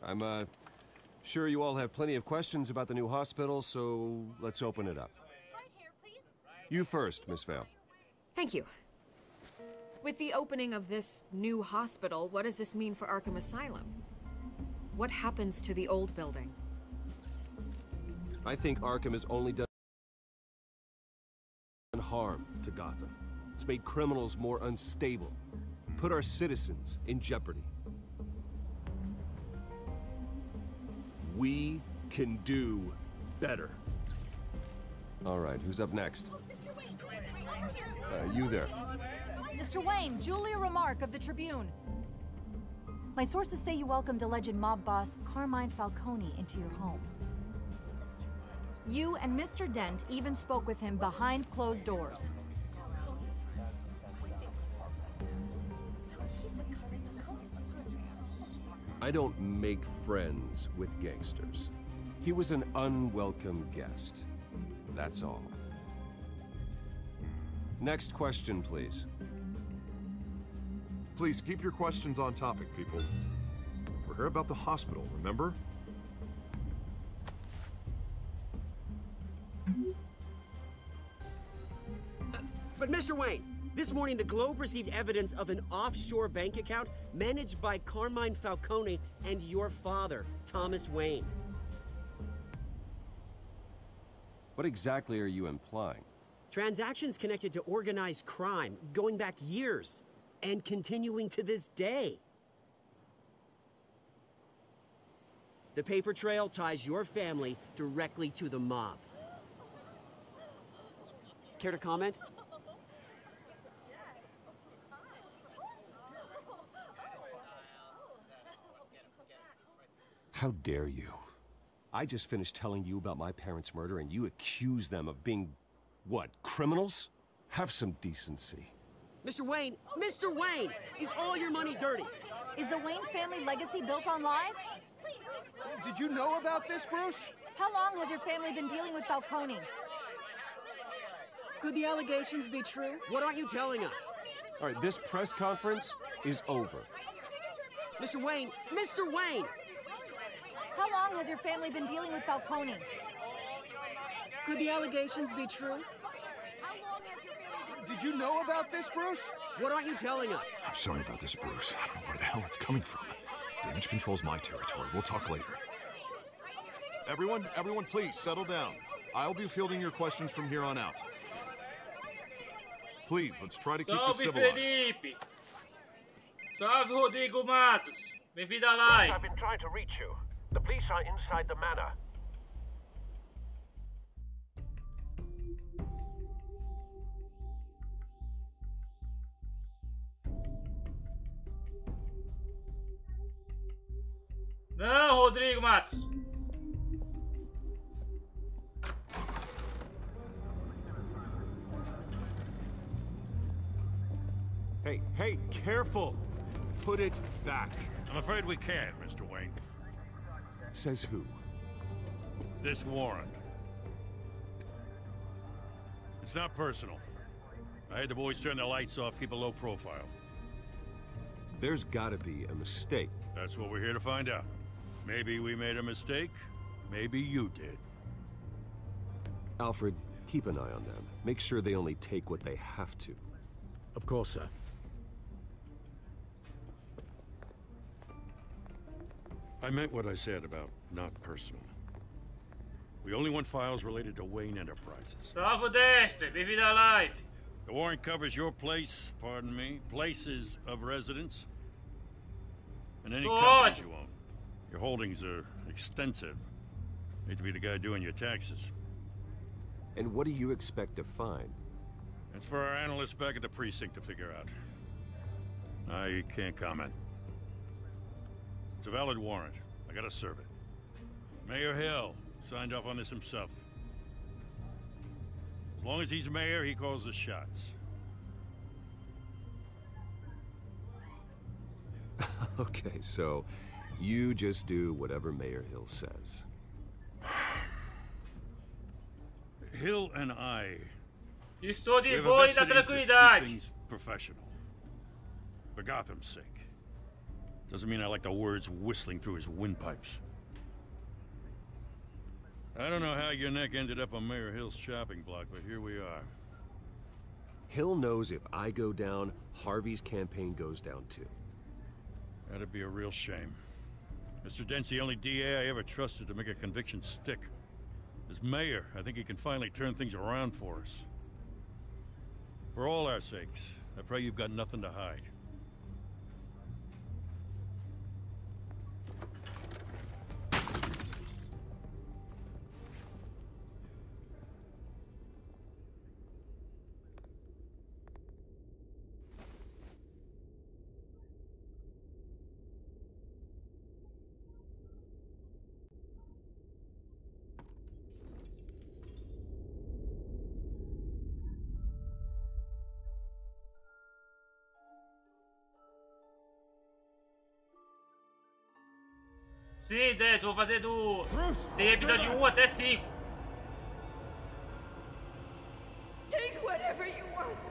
I'm Sure, you all have plenty of questions about the new hospital, so let's open it up. You first, Miss Vale. Thank you. With the opening of this new hospital, what does this mean for Arkham Asylum? What happens to the old building? I think Arkham has only done harm to Gotham. It's made criminals more unstable, put our citizens in jeopardy. We can do better. All right, who's up next? You there. Mr. Wayne, Julia Remark of the Tribune. My sources say you welcomed alleged mob boss Carmine Falcone into your home. You and Mr. Dent even spoke with him behind closed doors. I don't make friends with gangsters. He was an unwelcome guest. That's all. Next question, please. Please, keep your questions on topic, people. We're here about the hospital, remember? But Mr. Wayne, this morning the Globe received evidence of an offshore bank account managed by Carmine Falcone and your father, Thomas Wayne. What exactly are you implying? Transactions connected to organized crime, going back years, and continuing to this day. The paper trail ties your family directly to the mob. Care to comment? How dare you? I just finished telling you about my parents' murder and you accuse them of being, what, criminals? Have some decency. Mr. Wayne, is all your money dirty? Is the Wayne family legacy built on lies? Did you know about this, Bruce? How long has your family been dealing with Falcone? Could the allegations be true? What aren't you telling us? All right, this press conference is over. Mr. Wayne! How long has your family been dealing with Falcone? Could the allegations be true? Did you know about this, Bruce? What aren't you telling us? I'm sorry about this, Bruce. I don't know where the hell it's coming from. Damage control's my territory. We'll talk later. Everyone, please, settle down. I'll be fielding your questions from here on out. Please, let's try to keep this civilized. Felipe! Salve, Rodrigo Matos! Bem-vindo à live! I've been trying to reach you. The police are inside the manor. Não, Rodrigo Matos! Hey, careful! Put it back. I'm afraid we can't, Mr. Wayne. Says who? This warrant. It's not personal. I had the boys turn the lights off, keep a low profile. There's gotta be a mistake. That's what we're here to find out. Maybe we made a mistake. Maybe you did. Alfred, keep an eye on them. Make sure they only take what they have to. Of course, sir. I meant what I said about not personal. We only want files related to Wayne Enterprises. Salve Dexter, bem-vindo à live! The warrant covers your places of residence, and any companies you own. Your holdings are extensive. Hate to be the guy doing your taxes. And what do you expect to find? It's for our analysts back at the precinct to figure out. I can't comment. It's a valid warrant. I gotta serve it. Mayor Hill signed off on this himself. As long as he's mayor, he calls the shots. Okay, so you just do whatever Mayor Hill says. Hill and I... Estou de boa e da tranquilidade. Things professional. For Gotham's sake. Doesn't mean I like the words whistling through his windpipes. I don't know how your neck ended up on Mayor Hill's shopping block, but here we are. Hill knows if I go down, Harvey's campaign goes down too. That'd be a real shame. Mr. Dent's the only DA I ever trusted to make a conviction stick. As mayor, I think he can finally turn things around for us. For all our sakes, I pray you've got nothing to hide. Sim, Dad, vou fazer tem episódio 1 até 5. Take whatever you want.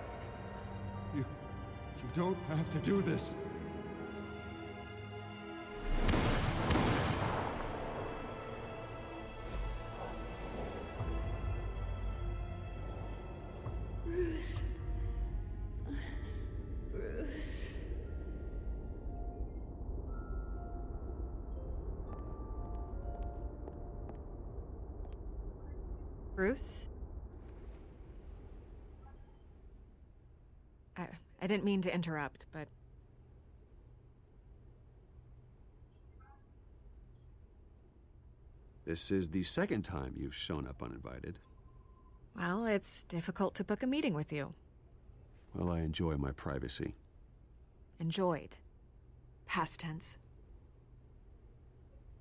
You don't have to do this. Bruce. Bruce. Bruce? I didn't mean to interrupt, but... This is the second time you've shown up uninvited. Well, it's difficult to book a meeting with you. Well, I enjoy my privacy. Enjoyed. Past tense.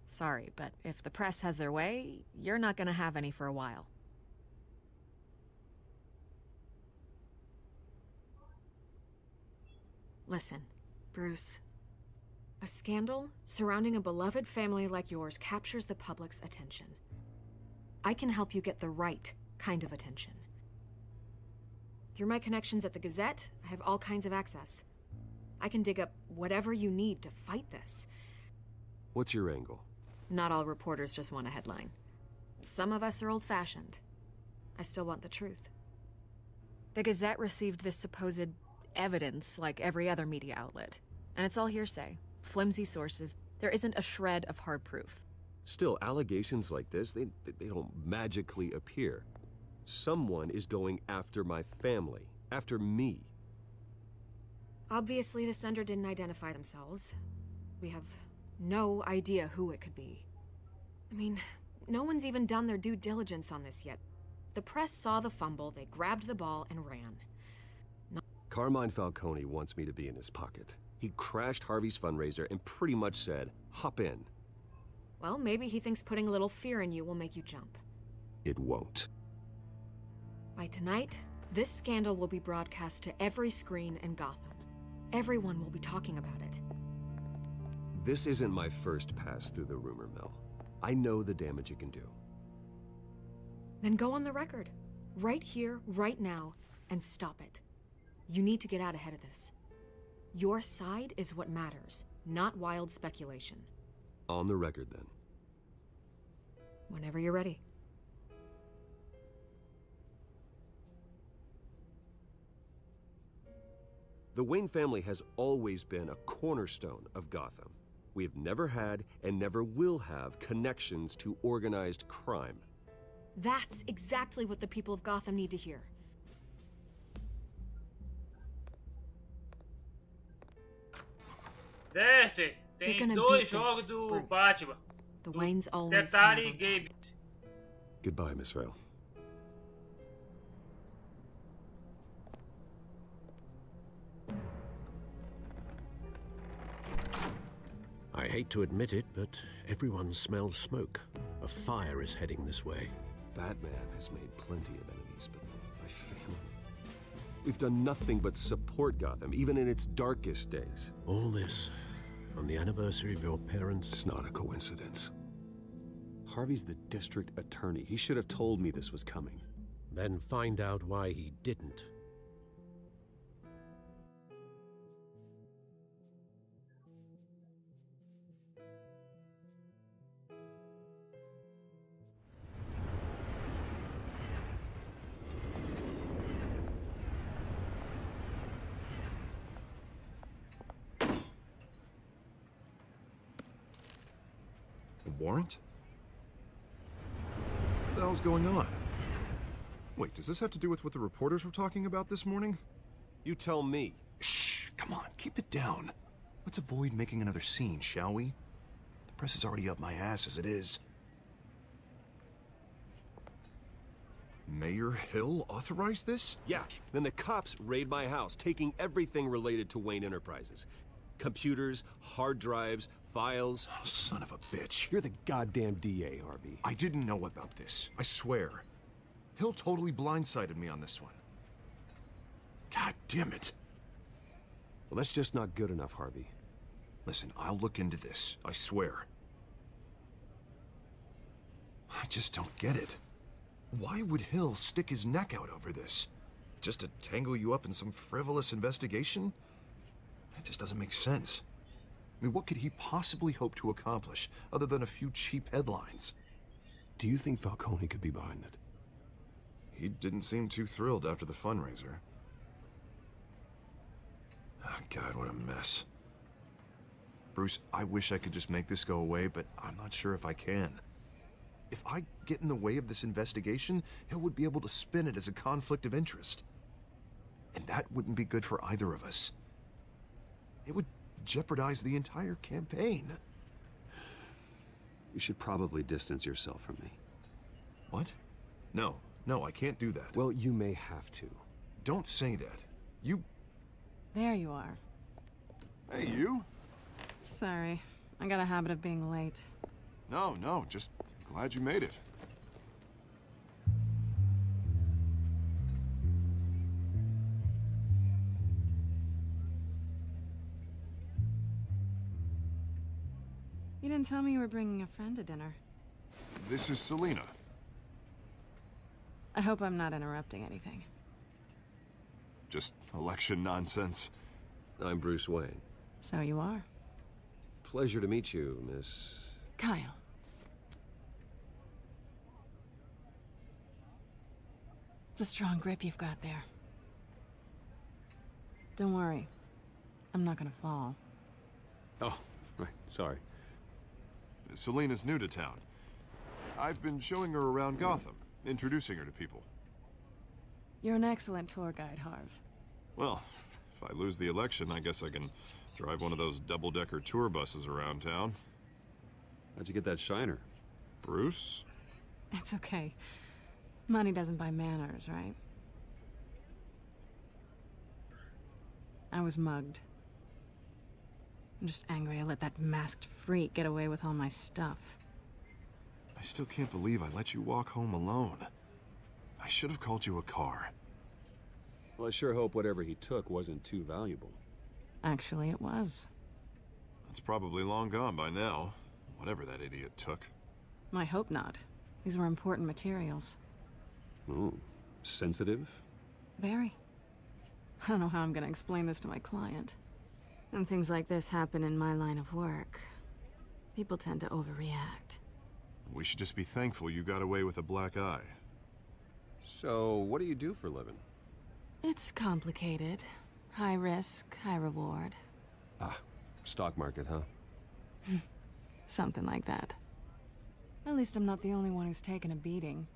Sorry, but if the press has their way, you're not gonna have any for a while. Listen, Bruce. A scandal surrounding a beloved family like yours captures the public's attention. I can help you get the right kind of attention. Through my connections at the Gazette, I have all kinds of access. I can dig up whatever you need to fight this. What's your angle? Not all reporters just want a headline. Some of us are old-fashioned. I still want the truth. The Gazette received this supposed evidence like every other media outlet. And it's all hearsay, flimsy sources. There isn't a shred of hard proof. Still, allegations like this, they don't magically appear. Someone is going after my family, after me. Obviously, the sender didn't identify themselves. We have no idea who it could be. I mean, no one's even done their due diligence on this yet. The press saw the fumble, they grabbed the ball and ran. Carmine Falcone wants me to be in his pocket. He crashed Harvey's fundraiser and pretty much said, hop in. Well, maybe he thinks putting a little fear in you will make you jump. It won't. By tonight, this scandal will be broadcast to every screen in Gotham. Everyone will be talking about it. This isn't my first pass through the rumor mill. I know the damage it can do. Then go on the record. Right here, right now, and stop it. You need to get out ahead of this. Your side is what matters, not wild speculation. On the record, then. Whenever you're ready. The Wayne family has always been a cornerstone of Gotham. We have never had and never will have connections to organized crime. That's exactly what the people of Gotham need to hear. Desce, tem dois jogos do Batman. The Waynes always Detalhe Games. Goodbye, Miss Vale. I hate to admit it, but everyone smells smoke. A fire is heading this way. Batman has made plenty of enemies, but my family... We've done nothing but support Gotham, even in its darkest days. All this on the anniversary of your parents'... It's not a coincidence. Harvey's the district attorney. He should have told me this was coming. Then find out why he didn't. warrant? What the hell's going on? Wait, does this have to do with what the reporters were talking about this morning? You tell me. Shh, come on, keep it down. Let's avoid making another scene, shall we? The press is already up my ass as it is. Mayor Hill authorized this? Yeah, then the cops raid my house, taking everything related to Wayne Enterprises. Computers, hard drives, files. Oh, son of a bitch. You're the goddamn DA, Harvey. I didn't know about this, I swear. Hill totally blindsided me on this one. God damn it. Well, that's just not good enough, Harvey. Listen, I'll look into this, I swear. I just don't get it. Why would Hill stick his neck out over this? Just to tangle you up in some frivolous investigation? It just doesn't make sense. I mean, what could he possibly hope to accomplish other than a few cheap headlines? Do you think Falcone could be behind it? He didn't seem too thrilled after the fundraiser. Oh, God, what a mess. Bruce, I wish I could just make this go away, but I'm not sure if I can. If I get in the way of this investigation, Hill would be able to spin it as a conflict of interest. And that wouldn't be good for either of us. It would jeopardize the entire campaign. You should probably distance yourself from me. What? No, I can't do that. Well, you may have to. Don't say that. You... There you are. Hey, you? Sorry. I got a habit of being late. No, just glad you made it. You didn't tell me you were bringing a friend to dinner. This is Selena. I hope I'm not interrupting anything. Just election nonsense. I'm Bruce Wayne. So you are. Pleasure to meet you, Miss... Kyle. It's a strong grip you've got there. Don't worry. I'm not gonna fall. Oh, right. Sorry. Selena's new to town. I've been showing her around Gotham, introducing her to people. You're an excellent tour guide, Harv. Well, if I lose the election, I guess I can drive one of those double-decker tour buses around town. How'd you get that shiner? Bruce? It's okay. Money doesn't buy manners, right? I was mugged. I'm just angry I let that masked freak get away with all my stuff. I still can't believe I let you walk home alone. I should have called you a car. Well, I sure hope whatever he took wasn't too valuable. Actually, it was. It's probably long gone by now, whatever that idiot took. I hope not. These were important materials. Oh, sensitive? Very. I don't know how I'm gonna explain this to my client. And things like this happen in my line of work. People tend to overreact. We should just be thankful you got away with a black eye. So, what do you do for a living? It's complicated. High risk, high reward. Ah, stock market, huh? Something like that. At least I'm not the only one who's taken a beating.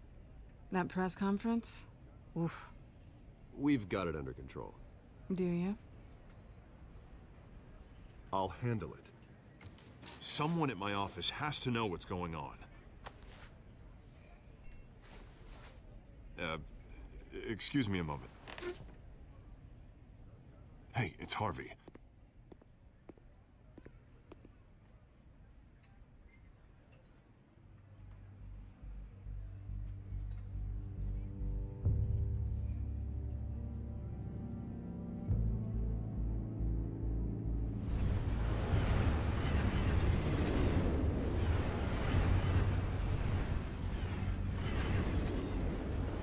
That press conference? Oof. We've got it under control. Do you? I'll handle it. Someone at my office has to know what's going on. Excuse me a moment. Hey, it's Harvey.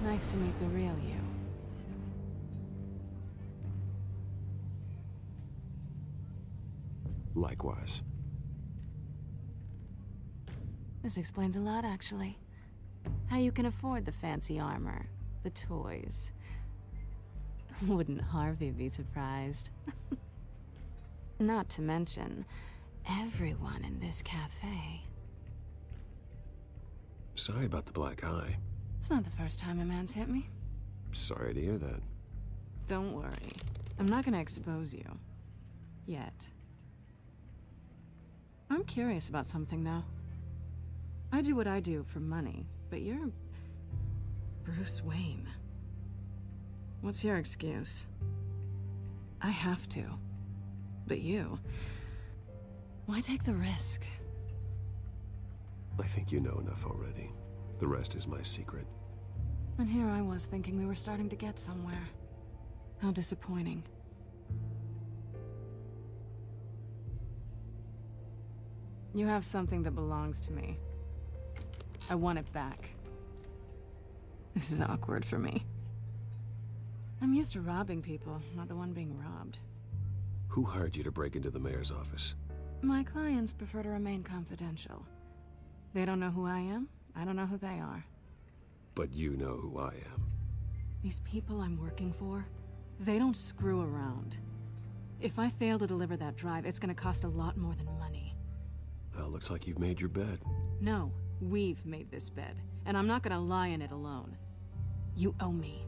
Nice to meet the real you. Likewise. This explains a lot, actually. How you can afford the fancy armor, the toys. Wouldn't Harvey be surprised? Not to mention, everyone in this cafe. Sorry about the black eye. It's not the first time a man's hit me. Sorry to hear that. Don't worry. I'm not gonna expose you. Yet. I'm curious about something, though. I do what I do for money, but you're... Bruce Wayne. What's your excuse? I have to. But you... Why take the risk? I think you know enough already. The rest is my secret. And here I was thinking we were starting to get somewhere. How disappointing. You have something that belongs to me. I want it back. This is awkward for me. I'm used to robbing people, not the one being robbed. Who hired you to break into the mayor's office? My clients prefer to remain confidential. They don't know who I am, I don't know who they are. But you know who I am. These people I'm working for, they don't screw around. If I fail to deliver that drive, it's gonna cost a lot more than money. Well, looks like you've made your bed. No, we've made this bed, and I'm not gonna lie in it alone. You owe me.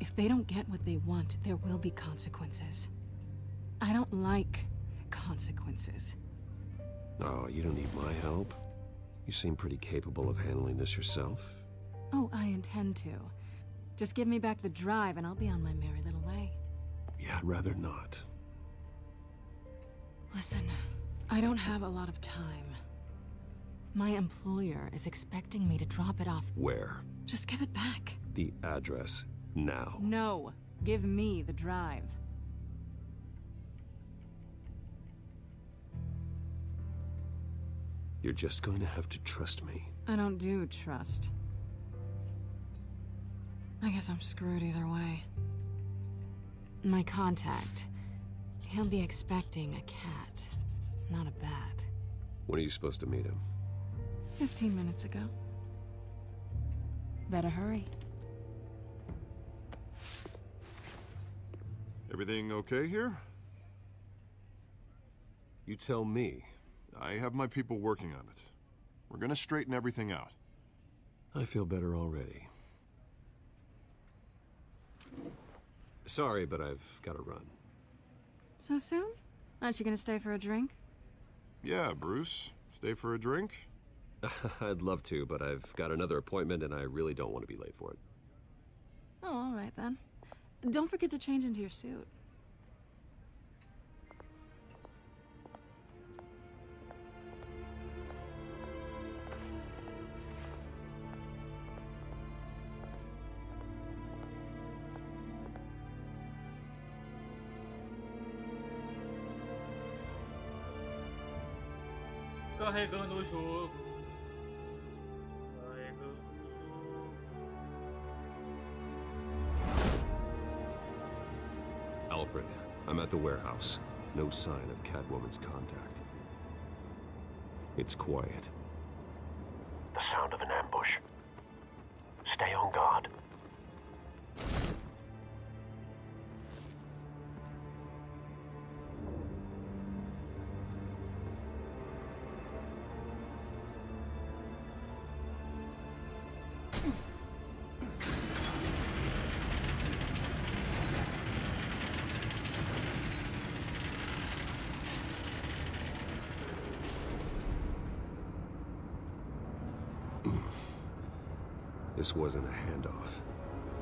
If they don't get what they want, there will be consequences. I don't like consequences. Oh, you don't need my help. You seem pretty capable of handling this yourself. Oh, I intend to. Just give me back the drive and I'll be on my merry little way. Yeah, I'd rather not. Listen, I don't have a lot of time. My employer is expecting me to drop it off. Where? Just give it back. The address, now. No, give me the drive. You're just going to have to trust me. I don't do trust. I guess I'm screwed either way. My contact, he'll be expecting a cat, not a bat. When are you supposed to meet him? 15 minutes ago. Better hurry. Everything okay here? You tell me. I have my people working on it. We're gonna straighten everything out. I feel better already. Sorry, but I've got to run. So soon? Aren't you gonna stay for a drink? Yeah, Bruce. Stay for a drink? I'd love to, but I've got another appointment and I really don't want to be late for it. Oh, all right then. Don't forget to change into your suit. Carregando o jogo. Carregando o jogo. Alfred, I'm at the warehouse. No sign of Catwoman's contact. It's quiet. The sound of an ambush. Stay on guard. This wasn't a handoff.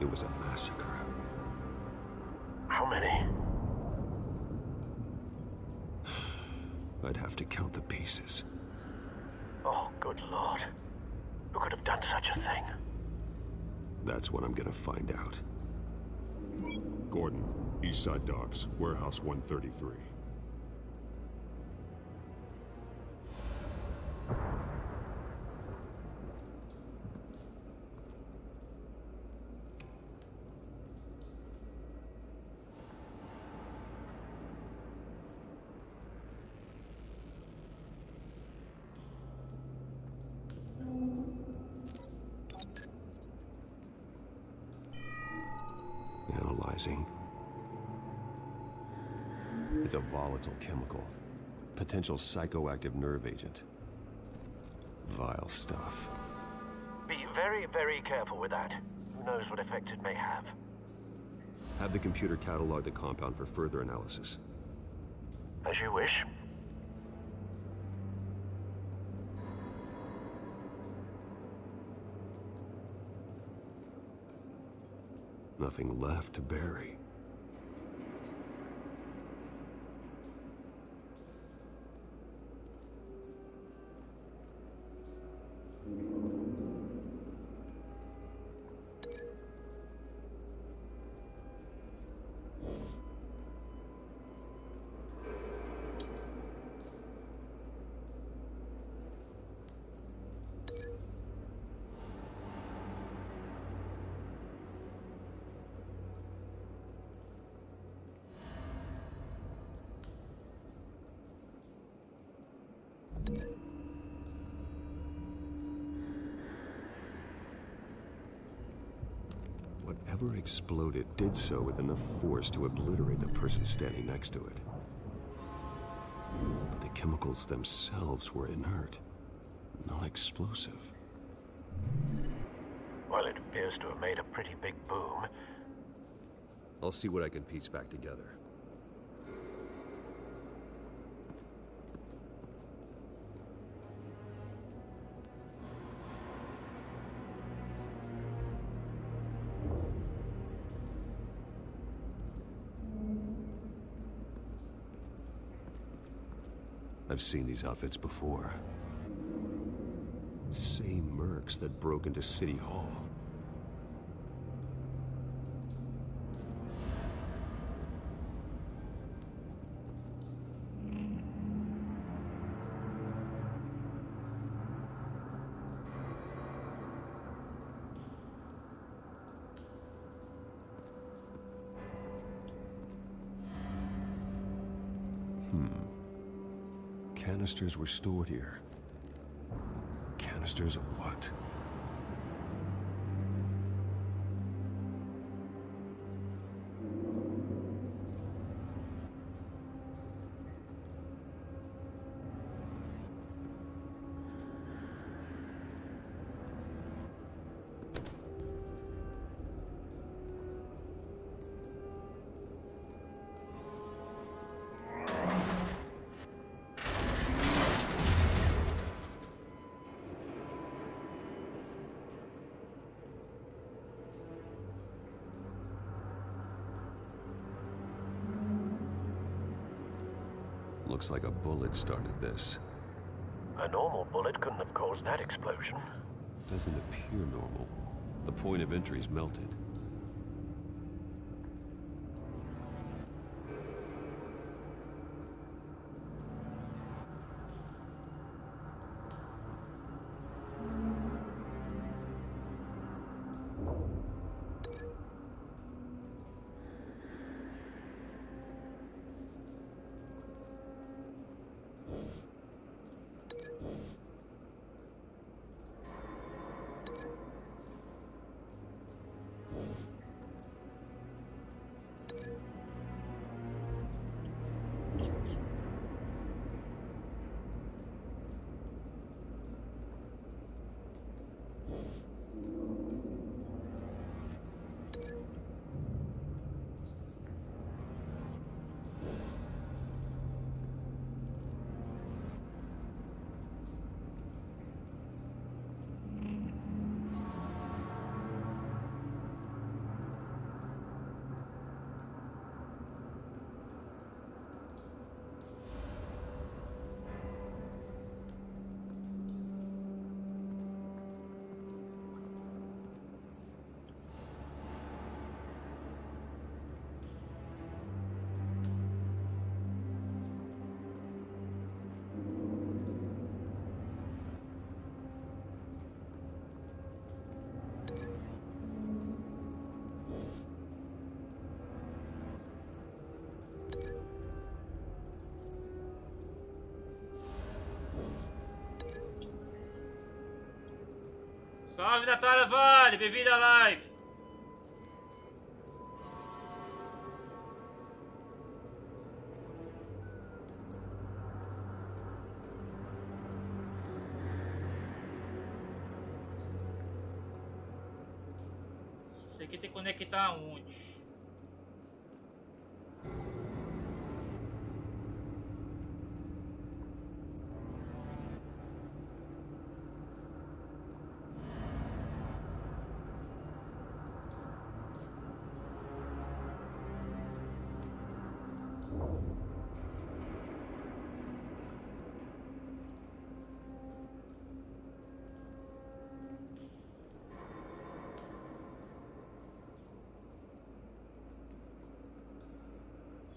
It was a massacre. How many? I'd have to count the pieces. Oh, good Lord. Who could have done such a thing? That's what I'm gonna find out. Gordon, East Side Docks, Warehouse 133. Analyzing. It's a volatile chemical. Potential psychoactive nerve agent. Vile stuff. Be very, very careful with that. Who knows what effect it may have. Have the computer catalog the compound for further analysis. As you wish. Nothing left to bury. Whatever exploded did so with enough force to obliterate the person standing next to it. But the chemicals themselves were inert, non-explosive. Well, it appears to have made a pretty big boom. I'll see what I can piece back together. I've seen these outfits before. Same mercs that broke into City Hall. Canisters were stored here. Canisters of what? Looks like a bullet started this. A normal bullet couldn't have caused that explosion. Doesn't appear normal. The point of entry's melted. Salve Natália Vale, bem-vindo à live. aqui tem que conectar aonde?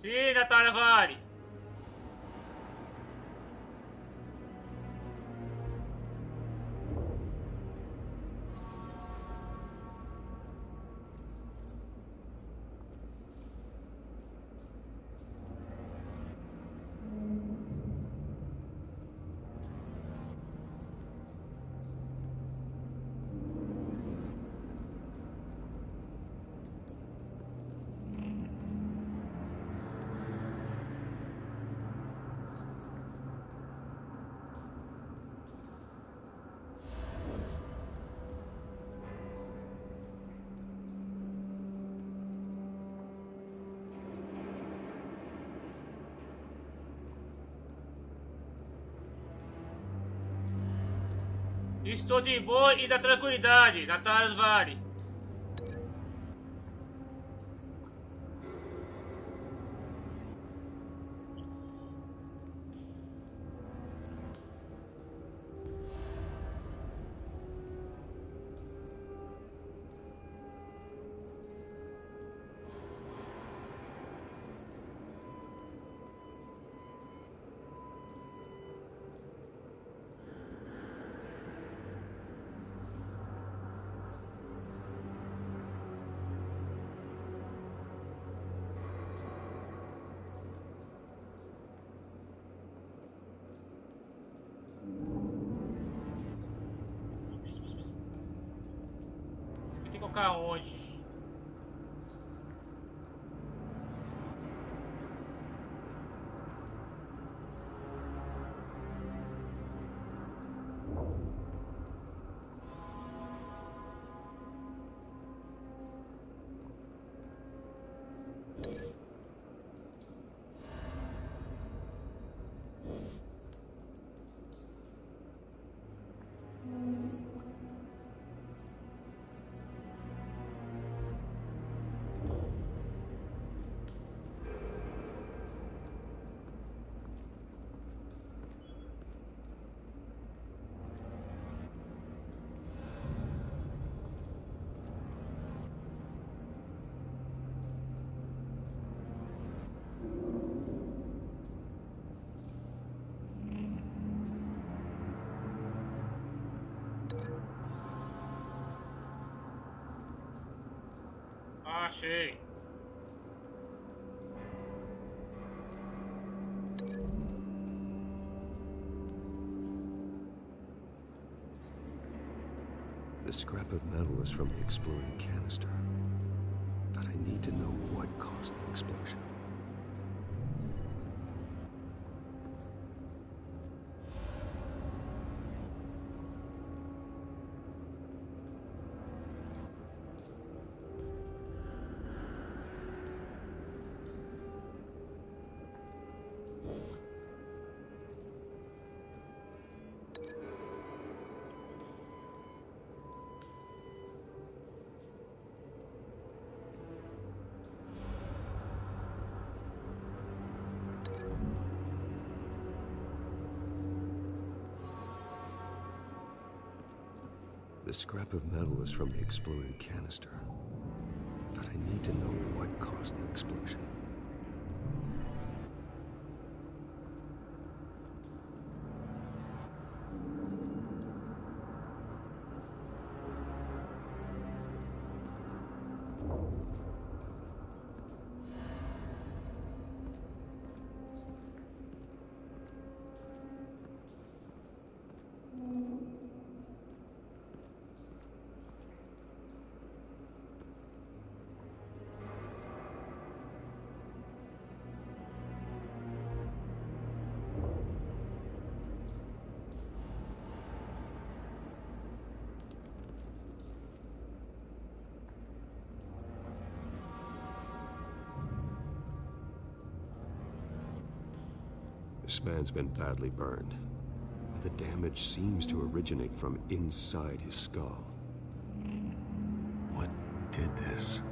Sim, Natália Vale. Estou de boa e da tranquilidade, Natália Vale. Tem que colocar onde? Achei. This scrap of metal is from the exploding canister. But I need to know what caused the explosion. The scrap of metal is from the exploding canister. But I need to know what caused the explosion. This man's been badly burned. The damage seems to originate from inside his skull. What did this?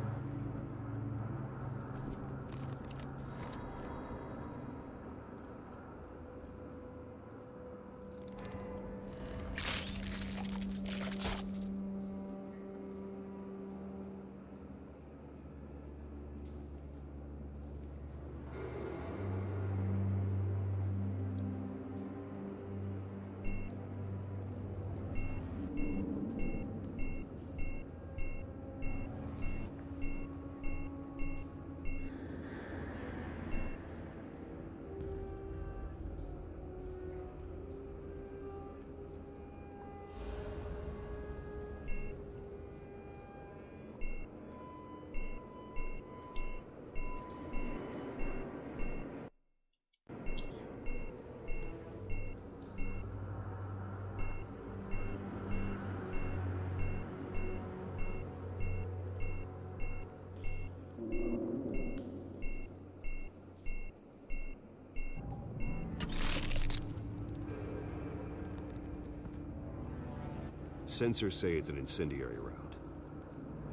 Sensors say it's an incendiary round.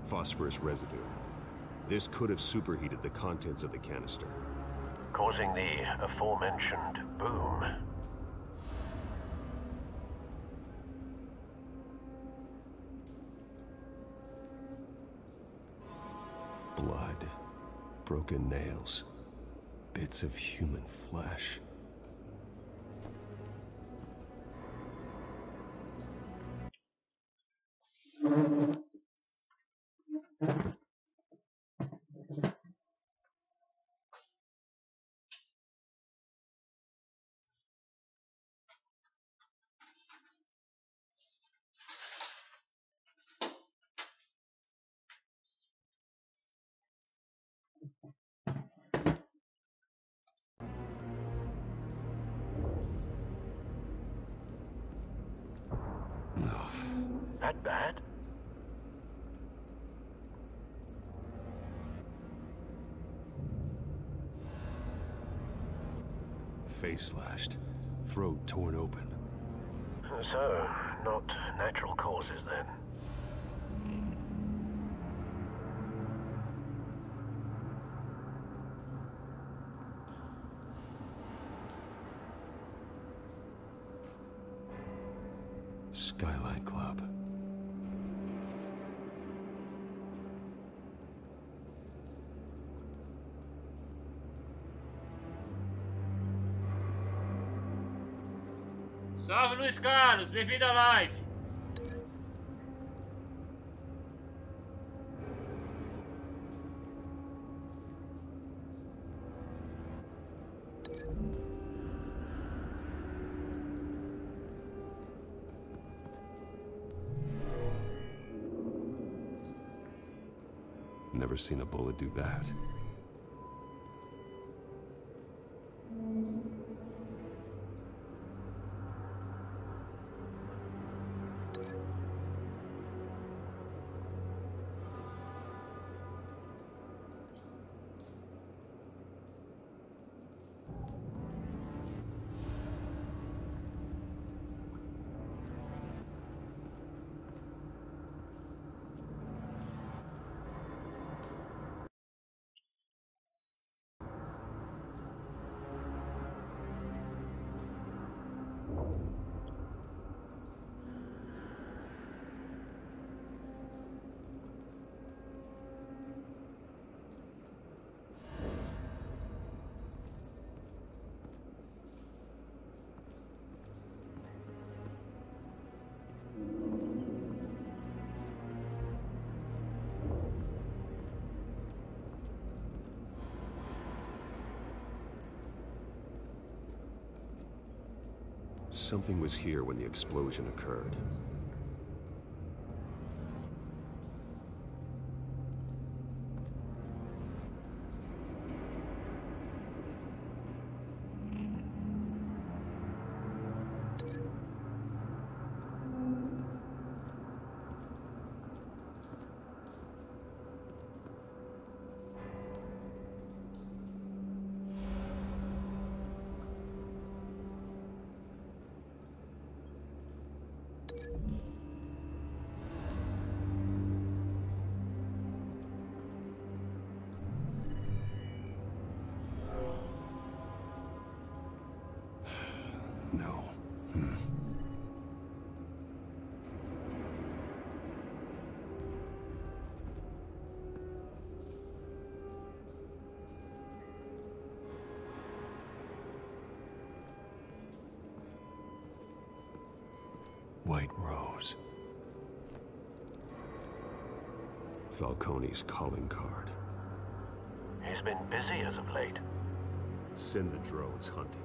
Phosphorus residue. This could have superheated the contents of the canister, causing the aforementioned boom. Blood, broken nails, bits of human flesh. That bad? Face slashed, throat torn open. So, not natural causes then? Skyline Club. Salve, Luiz Carlos, bem-vindo à live. Never seen a bullet do that. Something was here when the explosion occurred. white rose. Falcone's calling card. He's been busy as of late. Send the drones hunting.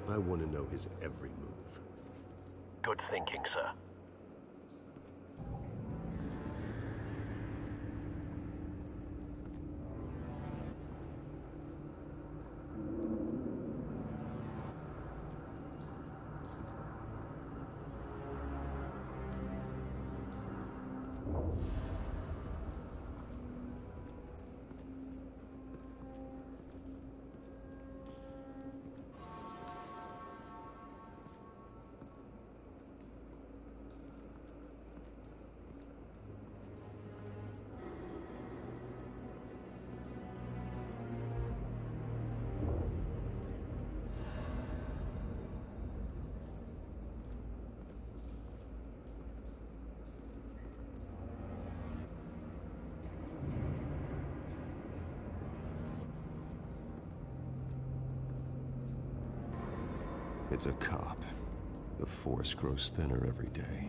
I want to know his every move. Good thinking, sir. It's a cop. The force grows thinner every day.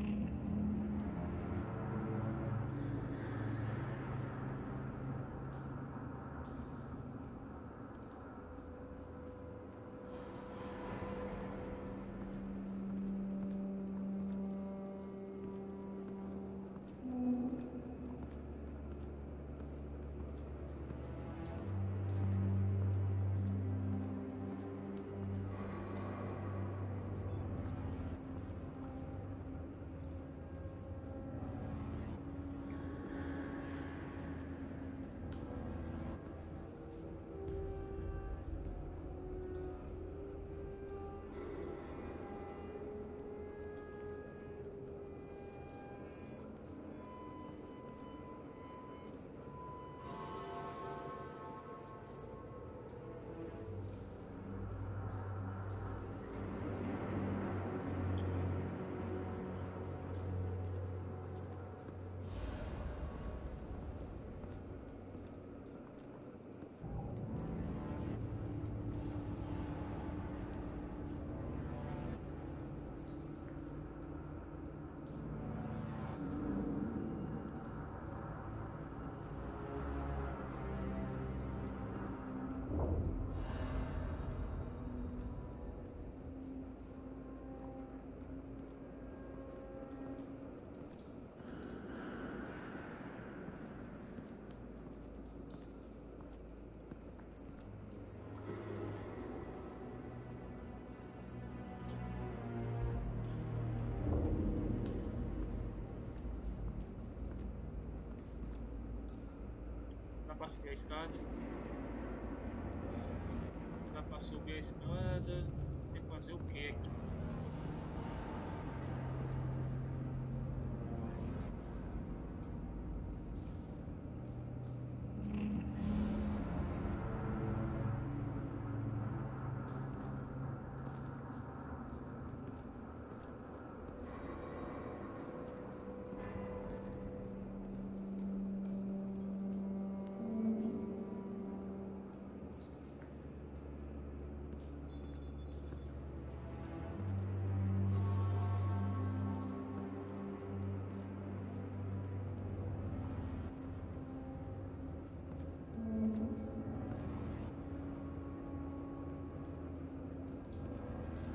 Pra subir a escada. Dá pra subir a escada. Tem que fazer o quê aqui?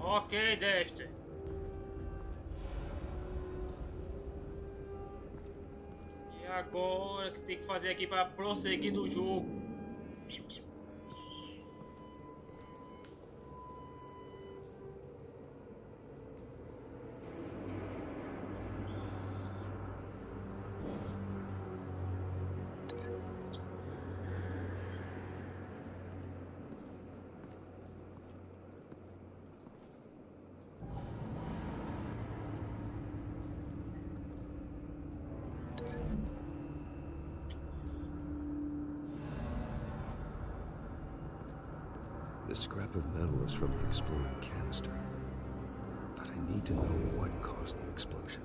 Ok, Dexter. E agora que tem que fazer aqui para prosseguir do jogo? The scrap of metal is from the exploding canister. But I need to know what caused the explosion.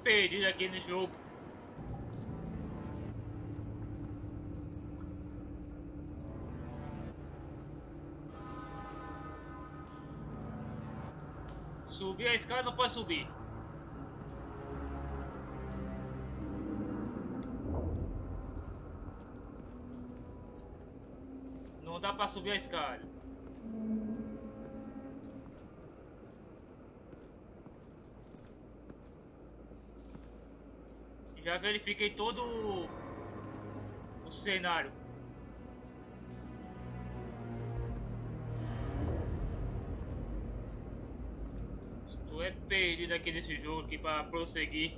perdido aqui no jogo. Subir a escada, não pode subir. Não dá pra subir a escada. Já verifiquei todo o cenário. Estou perdido aqui nesse jogo aqui para prosseguir.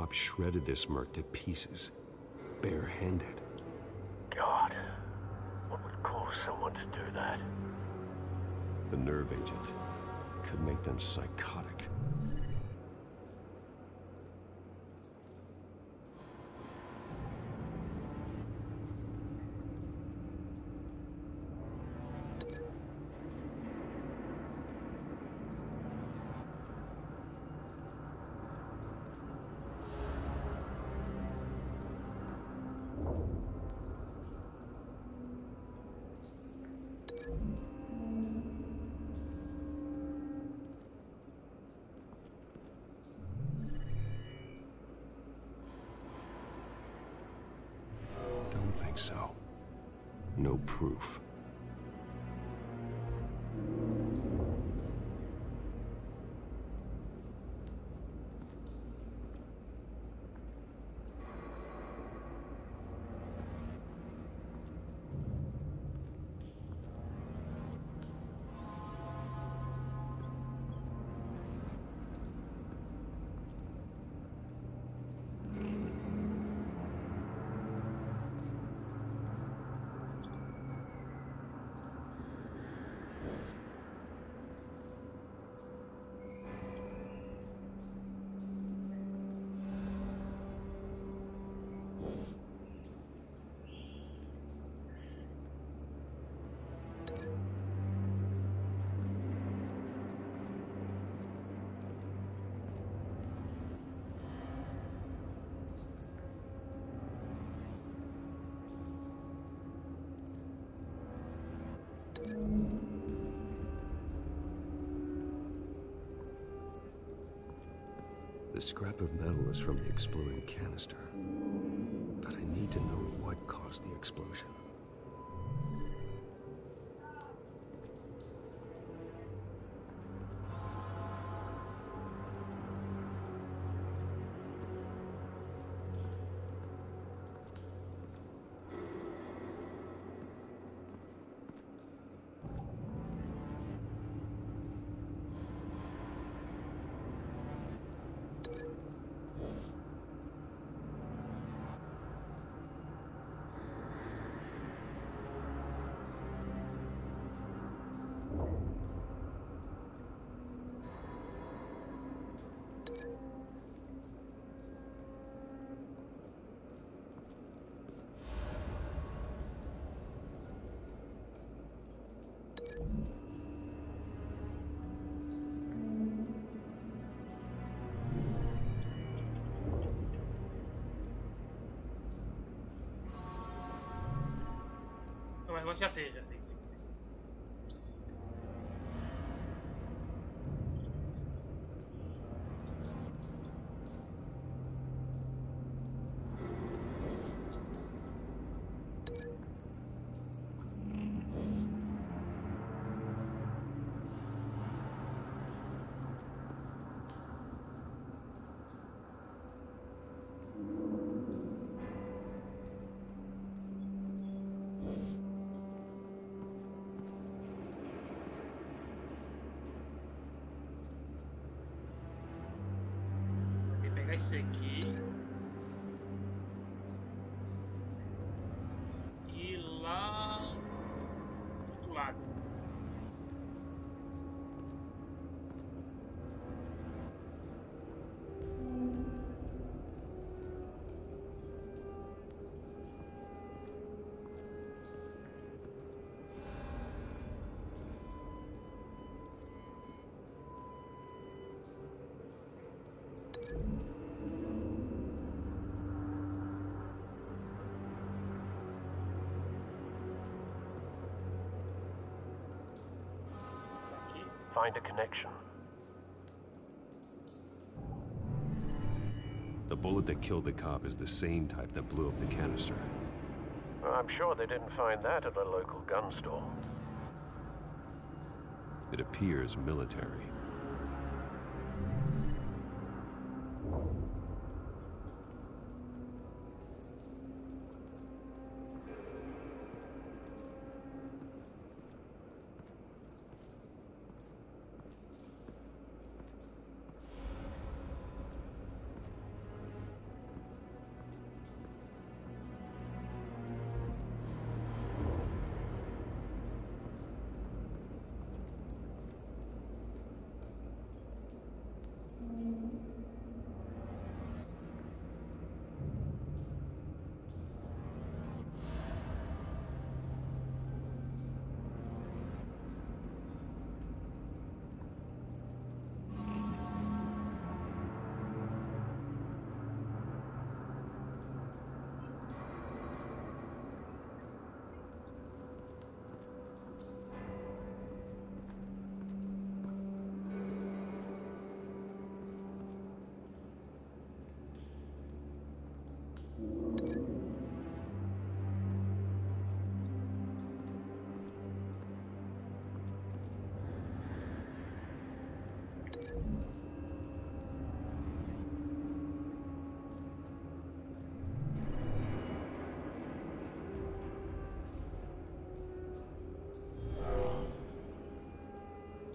cop shredded this merc to pieces, barehanded. God, what would cause someone to do that? The nerve agent could make them psychotic. Don't think so. No proof. The scrap of metal is from the exploding canister, but I need to know what caused the explosion. Já sei, já sei. Esse aqui e lá do outro lado. Find a connection. The bullet that killed the cop is the same type that blew up the canister. I'm sure they didn't find that at a local gun store. It appears military.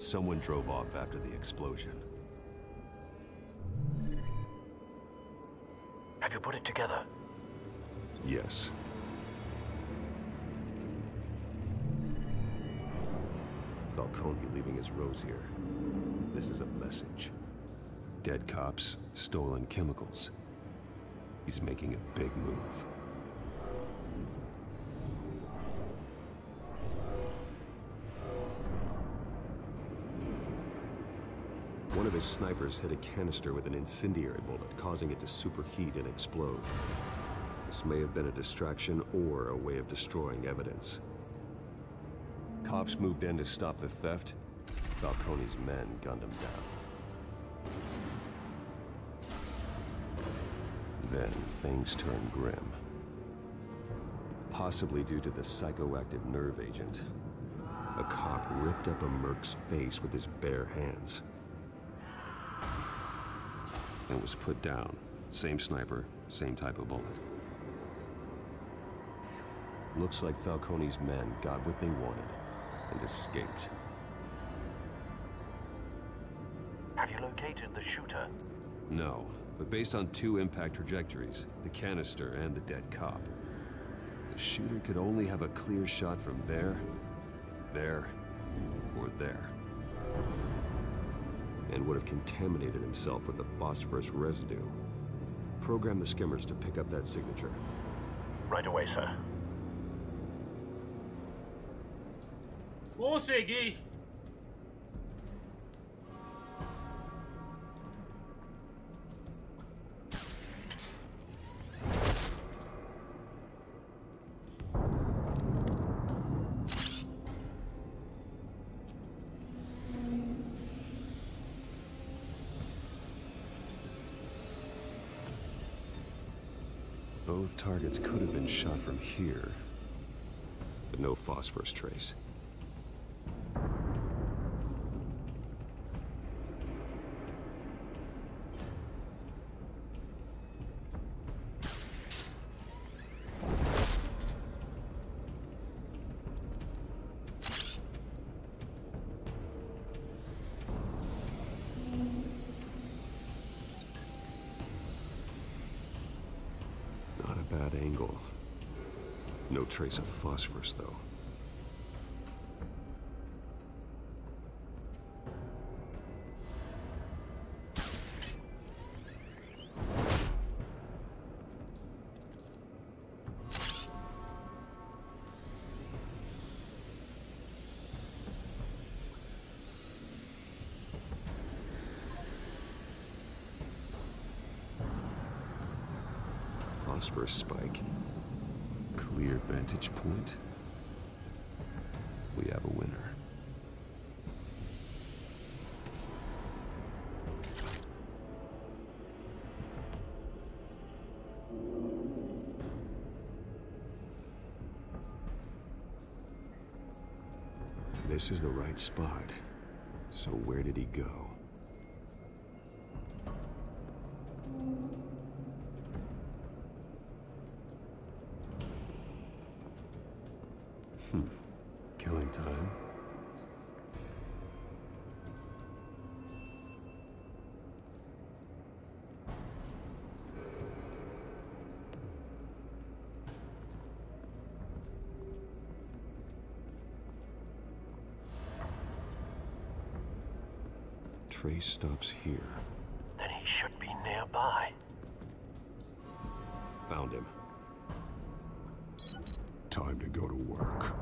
someone drove off after the explosion. Have you put it together? Yes. Falcone leaving his rose here. This is a message. Dead cops, stolen chemicals. He's making a big move. One of his snipers hit a canister with an incendiary bullet, causing it to superheat and explode. This may have been a distraction or a way of destroying evidence. Cops moved in to stop the theft. Falcone's men gunned him down. Then things turned grim. Possibly due to the psychoactive nerve agent. A cop ripped up a merc's face with his bare hands. And was put down. Same sniper, same type of bullet. Looks like Falcone's men got what they wanted and escaped. Have you located the shooter? No, but based on 2 impact trajectories, the canister and the dead cop, the shooter could only have a clear shot from there, or there. And would have contaminated himself with the phosphorus residue. Program the skimmers to pick up that signature. Right away, sir. Consegui! Both targets could have been shot from here, but no phosphorus trace. Bad angle. No trace of phosphorus, though. Phosphorus spike. Clear vantage point. We have a winner. This is the right spot. So where did he go? Killing time. Trace stops here. Then he should be nearby. Found him. Time to go to work.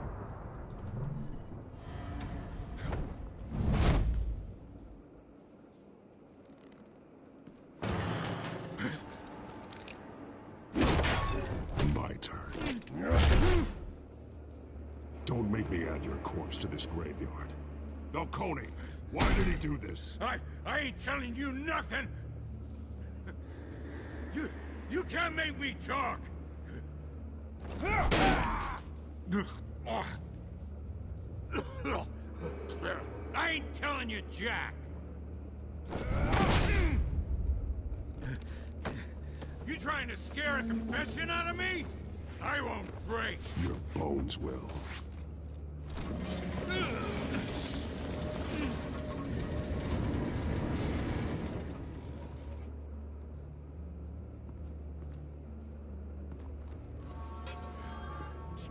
My turn. Don't make me add your corpse to this graveyard. Falcone, why did he do this? I ain't telling you nothing! You can't make me talk! I ain't telling you, Jack! You trying to scare a confession out of me? I won't break! Your bones will.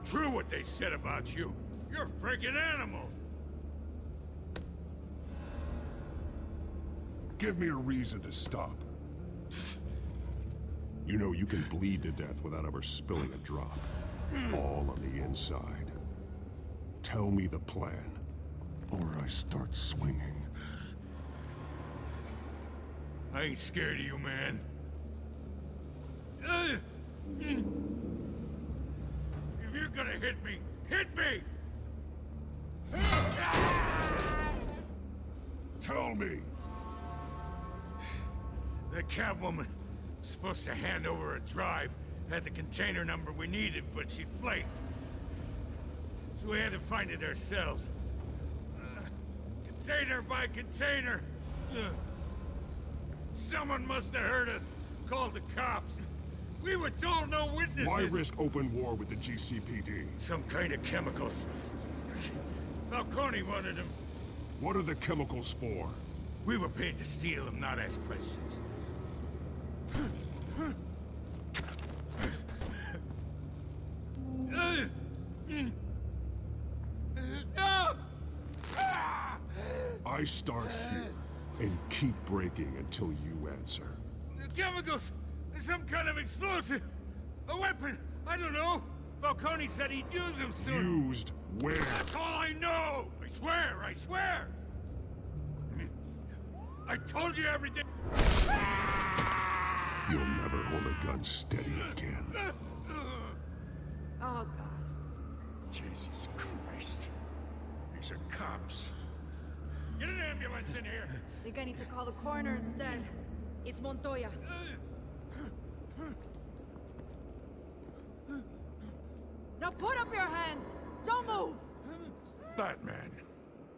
true what they said about you. You're a freaking animal. Give me a reason to stop. You know you can bleed to death without ever spilling a drop. All on the inside. Tell me the plan, or I start swinging. I ain't scared of you, man. If you're gonna hit me, hit me! Tell me! The Catwoman was supposed to hand over a drive, had the container number we needed, but she flaked. So we had to find it ourselves. Container by container. Someone must have heard us, called the cops. We were told no witnesses. Why risk open war with the GCPD? Some kind of chemicals. Falcone wanted them. What are the chemicals for? We were paid to steal them, not ask questions. I start here and keep breaking until you answer. The chemicals! Some kind of explosive! A weapon! I don't know! Falcone said he'd use them soon! Used where? That's all I know! I swear! I swear! I told you everything! You'll never hold a gun steady again. Oh, God. Jesus Christ. These are cops. Get an ambulance in here! I think I need to call the coroner instead. It's Montoya. Now put up your hands! Don't move! Batman,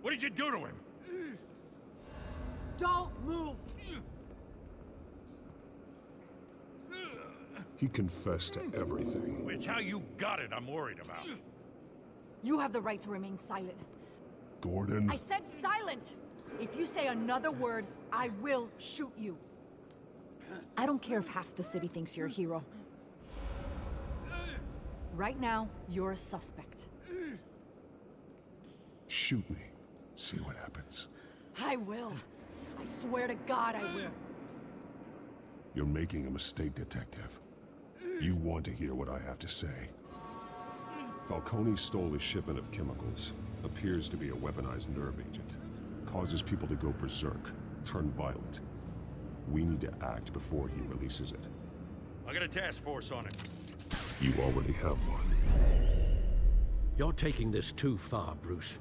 what did you do to him? Don't move! He confessed to everything. It's how you got it I'm worried about. You have the right to remain silent. Gordon? I said silent! If you say another word, I will shoot you. I don't care if half the city thinks you're a hero. Right now, you're a suspect. Shoot me. See what happens. I will. I swear to God I will. You're making a mistake, Detective. You want to hear what I have to say. Falcone stole a shipment of chemicals. Appears to be a weaponized nerve agent. Causes people to go berserk, turn violent. We need to act before he releases it. I got a task force on it. You already have one. You're taking this too far, Bruce.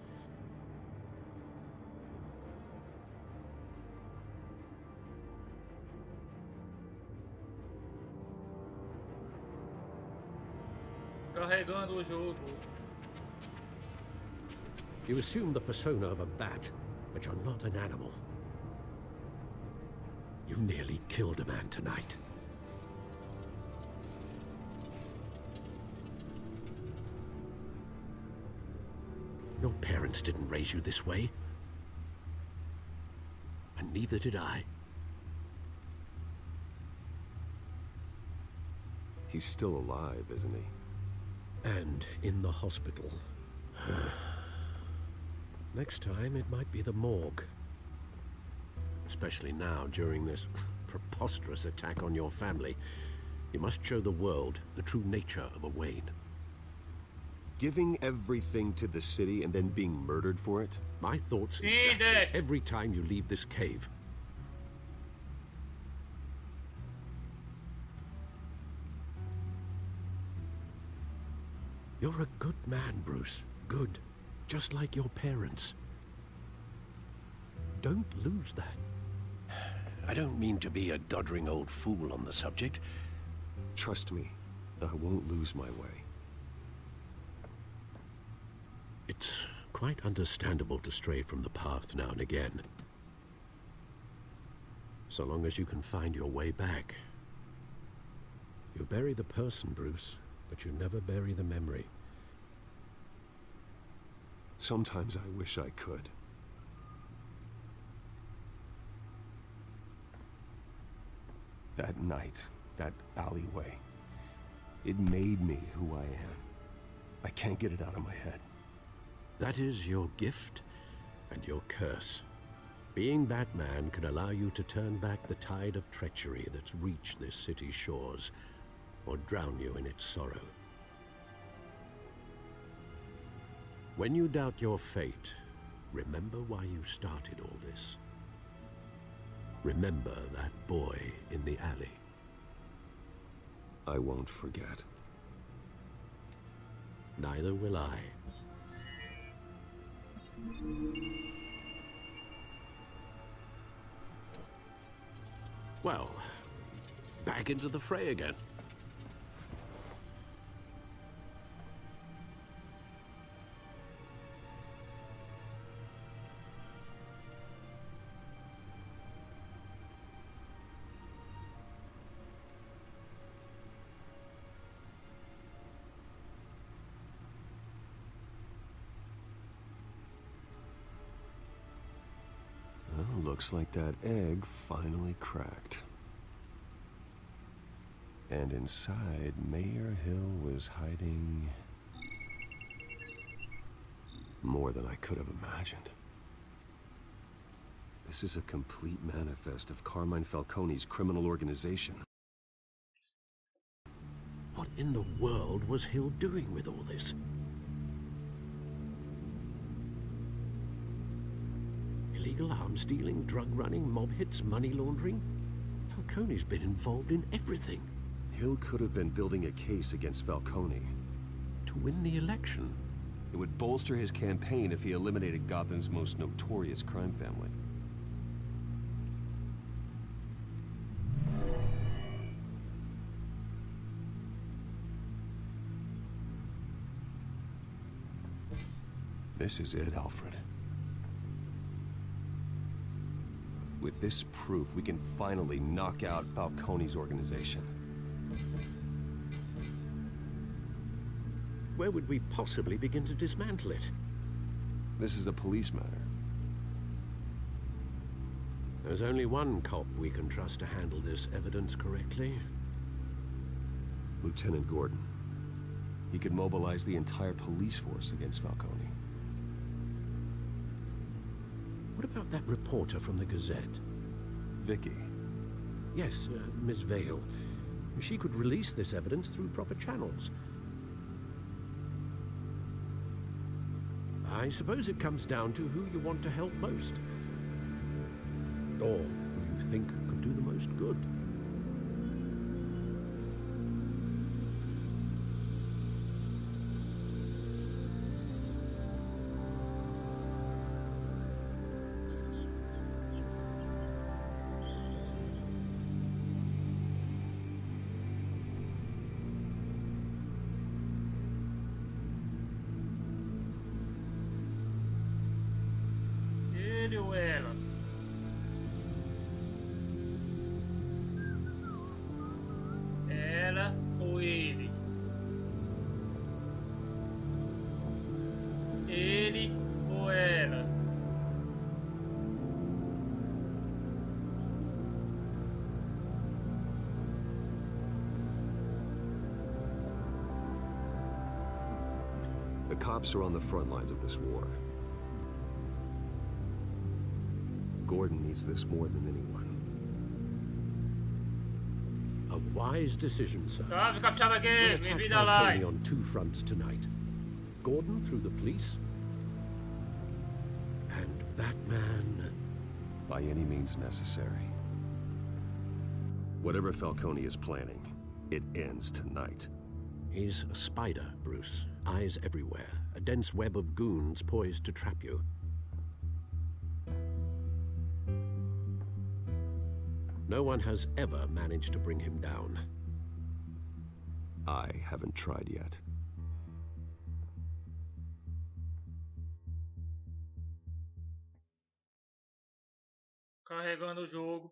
Carregando o jogo. You assume the persona of a bat, but you're not an animal. You nearly killed a man tonight. Your parents didn't raise you this way. And neither did I. He's still alive, isn't he? And in the hospital. Next time, it might be the morgue. Especially now, during this preposterous attack on your family. You must show the world the true nature of a Wayne. Giving everything to the city and then being murdered for it? My thoughts exactly every time you leave this cave. You're a good man, Bruce. Good. Just like your parents. Don't lose that. I don't mean to be a doddering old fool on the subject. Trust me, I won't lose my way. It's quite understandable to stray from the path now and again. So long as you can find your way back. You bury the person, Bruce, but you never bury the memory. Sometimes I wish I could. That night, that alleyway, it made me who I am. I can't get it out of my head. That is your gift and your curse. Being Batman can allow you to turn back the tide of treachery that's reached this city's shores, or drown you in its sorrow. When you doubt your fate, remember why you started all this. Remember that boy in the alley. I won't forget. Neither will I. Well, back into the fray again. Well, looks like that egg finally cracked. And inside, Mayor Hill was hiding more than I could have imagined. This is a complete manifest of Carmine Falcone's criminal organization. What in the world was Hill doing with all this? Illegal arms dealing, drug running, mob hits, money laundering? Falcone's been involved in everything. Hill could have been building a case against Falcone. To win the election? It would bolster his campaign if he eliminated Gotham's most notorious crime family. This is it, Alfred. With this proof, we can finally knock out Falcone's organization. Where would we possibly begin to dismantle it? This is a police matter. There's only one cop we can trust to handle this evidence correctly. Lieutenant Gordon. He could mobilize the entire police force against Falcone. What about that reporter from the Gazette? Vicky. Yes, Miss Vale. She could release this evidence through proper channels. I suppose it comes down to who you want to help most. Or who you think could do the most good. Ele ou ela? Ela ou ele? Ele ou ela? The cops are on the front lines of this war. Gordon needs this more than anyone. A wise decision, sir. Salve, Capitão We'll Magui, attack bem-vindo à live. Falcone on two fronts tonight. Gordon through the police, and Batman by any means necessary. Whatever Falcone is planning, it ends tonight. He's a spider, Bruce. Eyes everywhere. A dense web of goons poised to trap you. No one has ever managed to bring him down. I haven't tried yet. Carregando o jogo.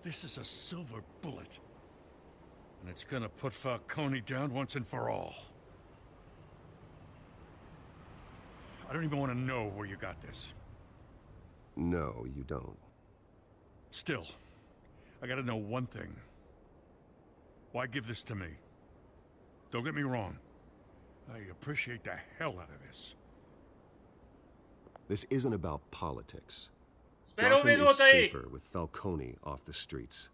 This is a silver bullet. And it's gonna put Falcone down once and for all. I don't even want to know where you got this. No, you don't. Still, I gotta know one thing. Why give this to me? Don't get me wrong. I appreciate the hell out of this. This isn't about politics. Spera Gotham is minuto aí. safer with Falcone off the streets.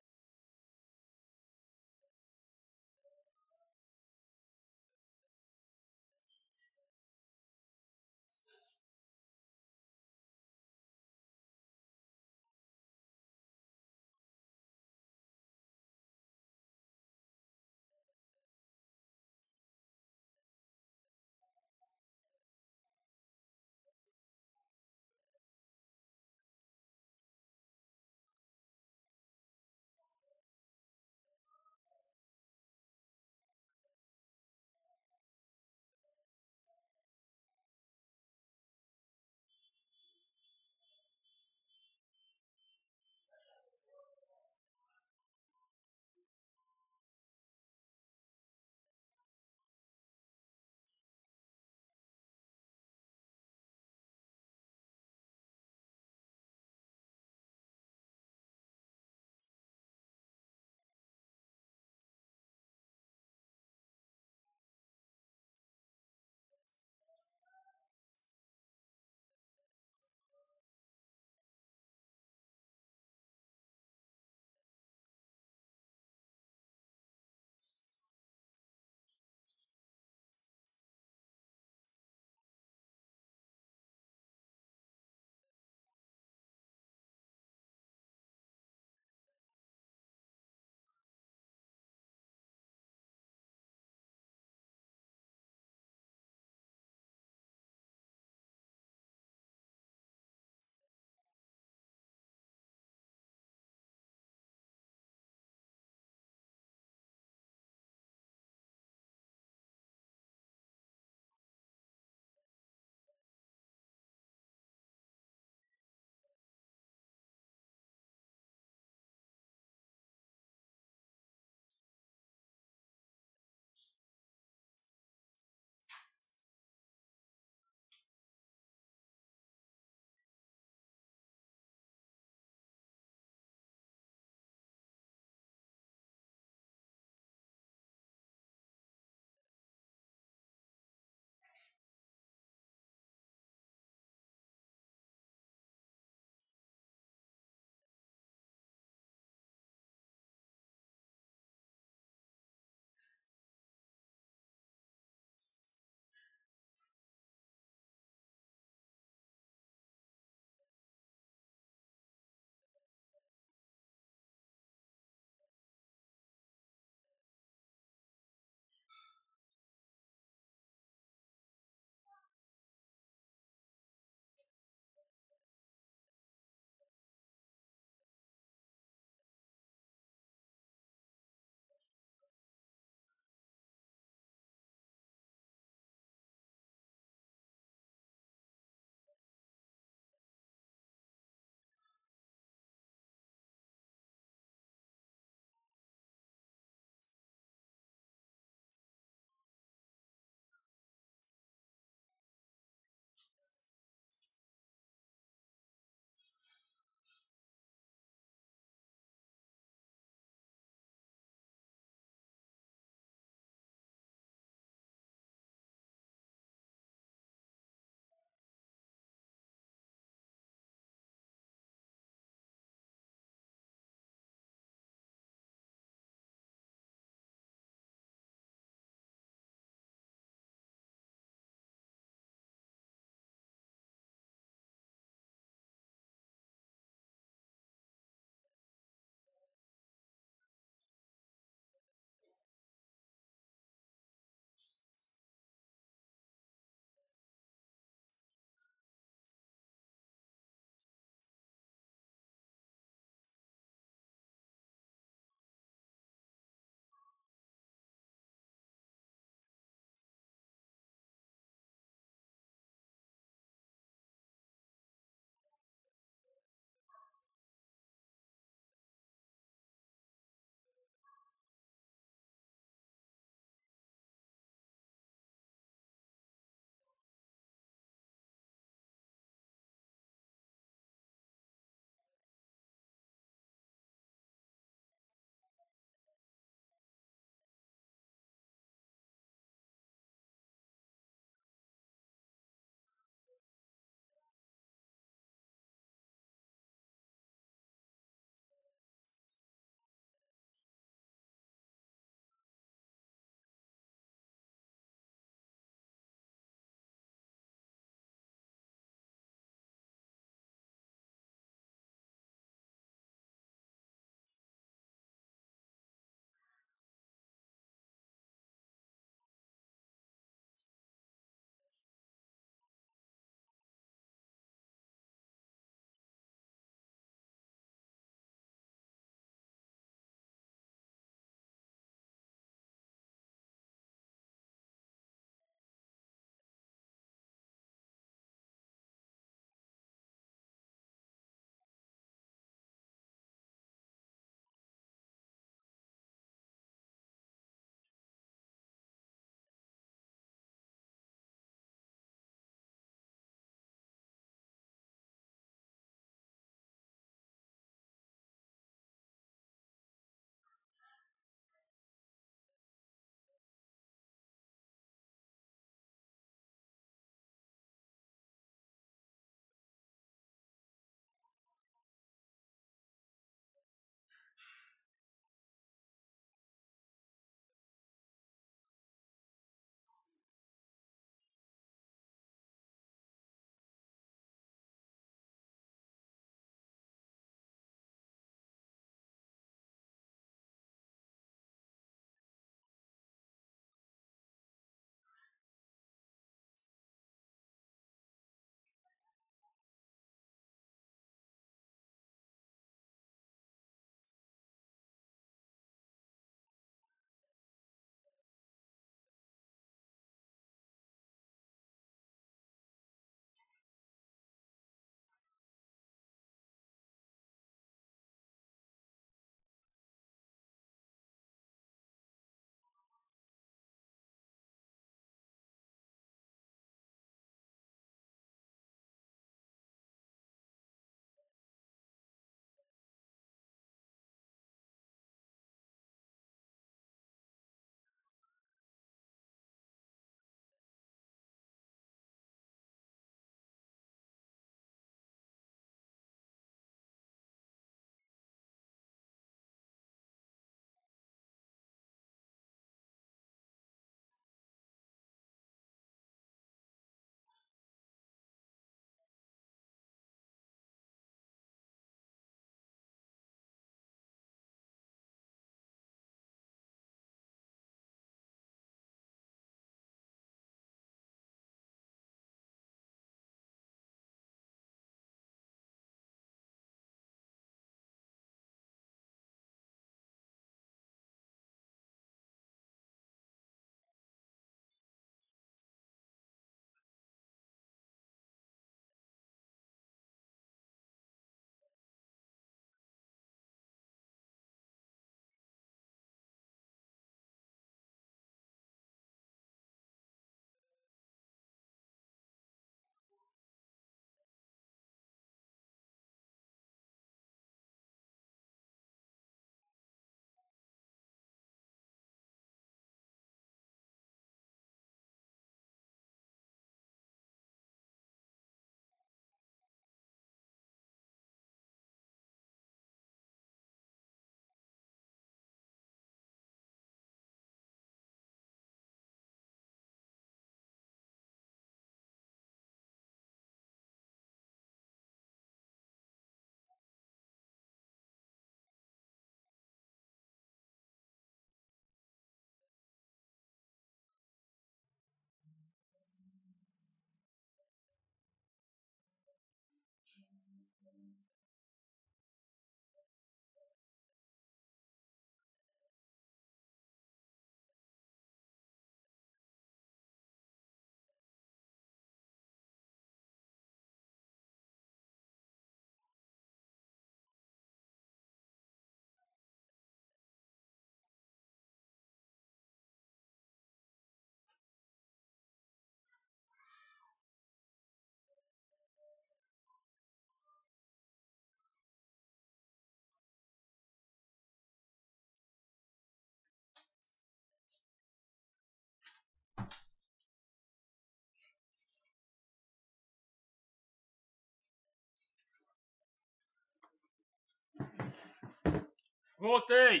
Voltei!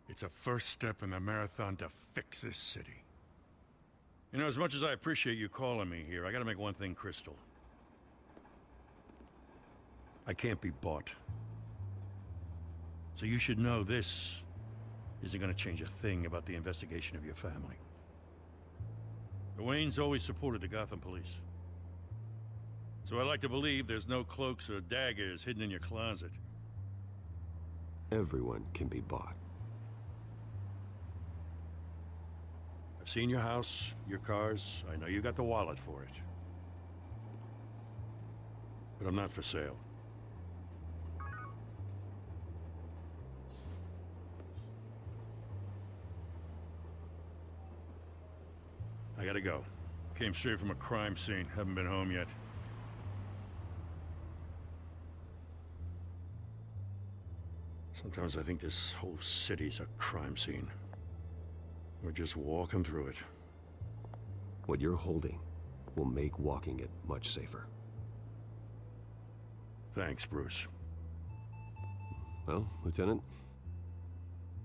It's a first step in the marathon to fix this city. You know, as much as I appreciate you calling me here, I gotta make one thing crystal. I can't be bought. So you should know this isn't gonna change a thing about the investigation of your family. The Waynes always supported the Gotham police. So I like to believe there's no cloaks or daggers hidden in your closet. Everyone can be bought. I've seen your house, your cars. I know you got the wallet for it. But I'm not for sale. I gotta go. Came straight from a crime scene. Haven't been home yet. Sometimes I think this whole city's a crime scene. We're just walking through it. What you're holding will make walking it much safer. Thanks, Bruce. Well, Lieutenant?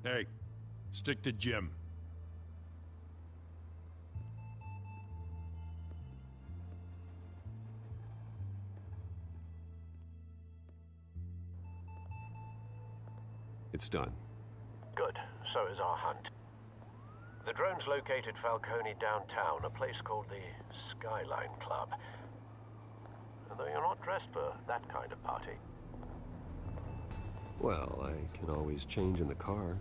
Hey, stick to Jim. It's done. Good. So is our hunt. The drones located Falcone downtown, a place called the Skyline Club. Though you're not dressed for that kind of party. Well, I can always change in the car.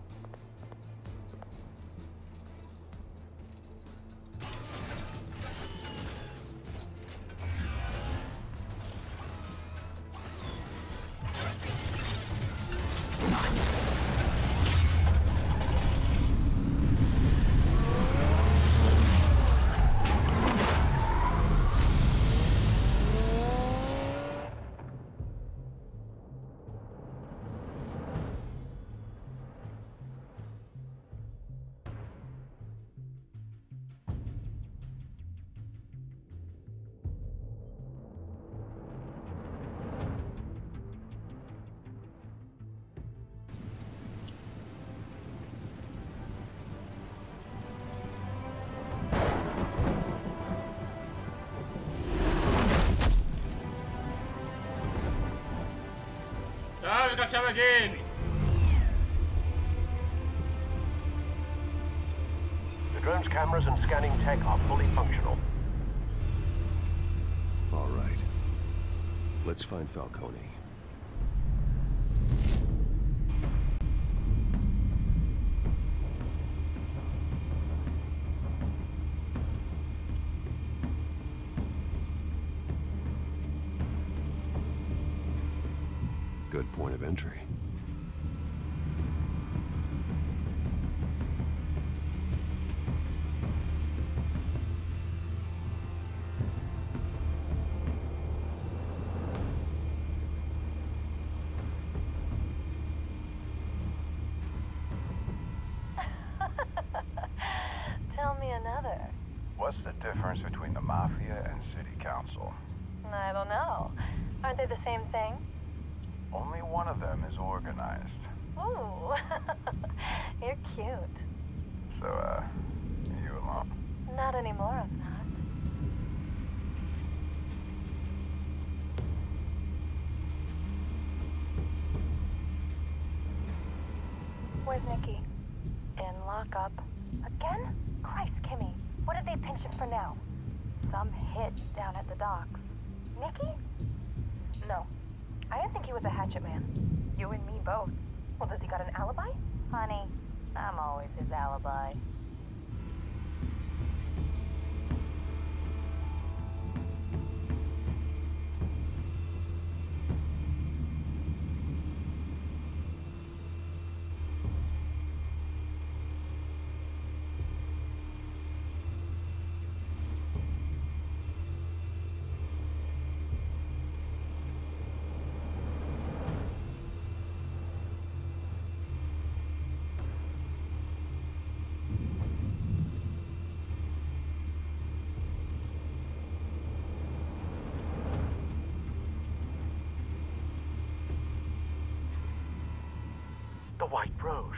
Salve, Cachorro Games! The drone's cameras and scanning tech are fully functional. All right. Let's find Falcone. Good point of entry. Tell me another. What's the difference between the Mafia and City Council? I don't know. Aren't they the same thing? Only one of them is organized. Ooh, you're cute. So, you alone? Not any more of that. Where's Nikki? In lockup. Again? Christ, Kimmy. What did they pinch him for now? Some hit down at the docks. Nikki? No. I didn't think he was a hatchet man. You and me both. Well, does he got an alibi? Honey, I'm always his alibi. The white rose.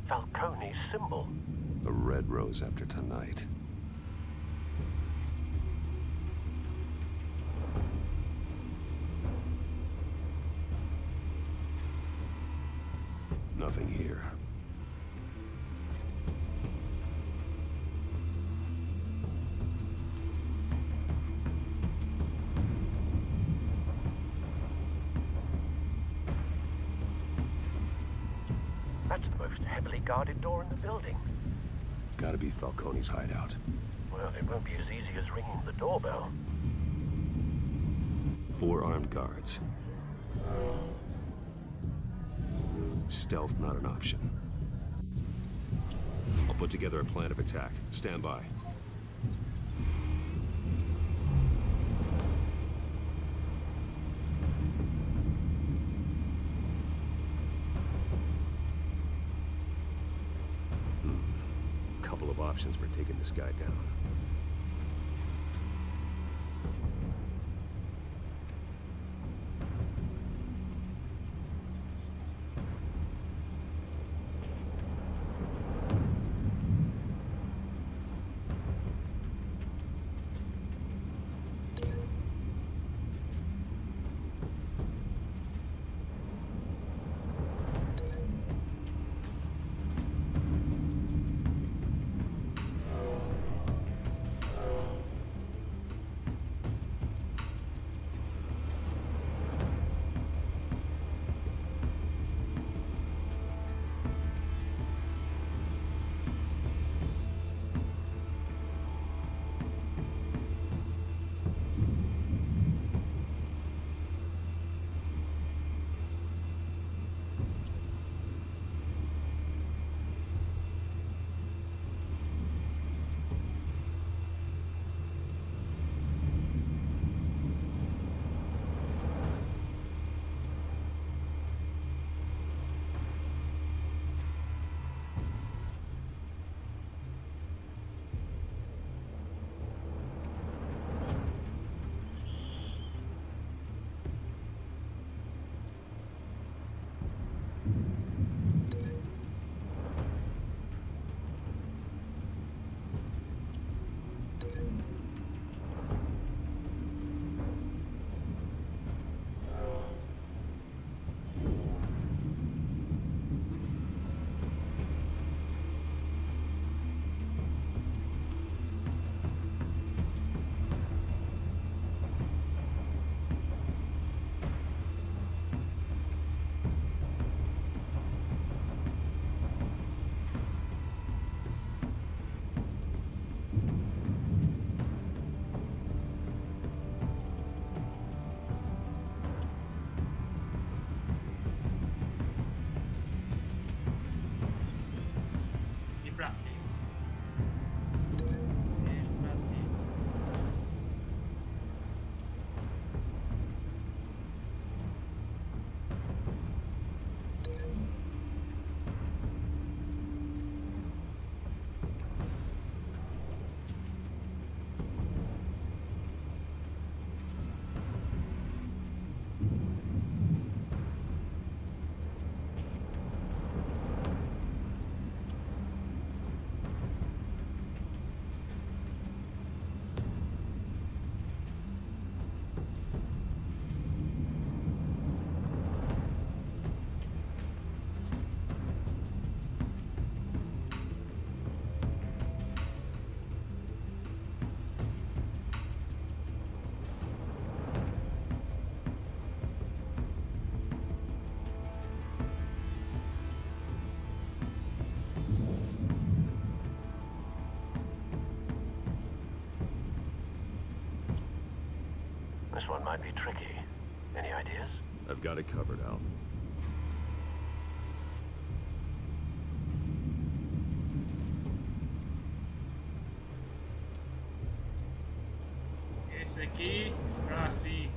Falcone's symbol. A red rose after tonight. Nothing here. That's the most heavily guarded door in the building. Gotta be Falcone's hideout. Well, it won't be as easy as ringing the doorbell. 4 armed guards. Stealth not an option. I'll put together a plan of attack. Stand by. Couple of options for taking this guy down. Pra cima. Ir pra cima. This one might be tricky. Any ideas? I've got it covered, Al. Esse aqui, pra cima.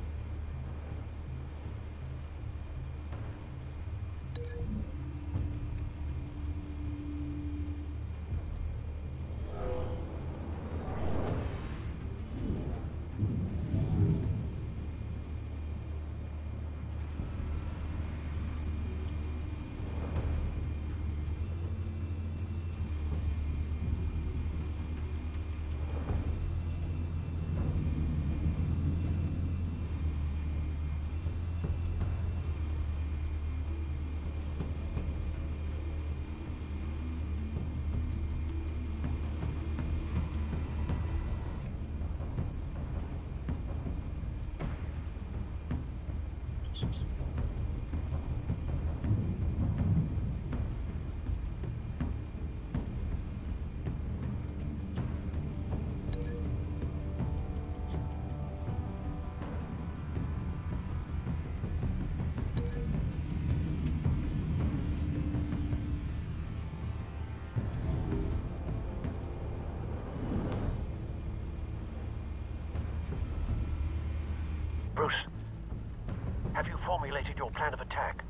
formulated your plan of attack?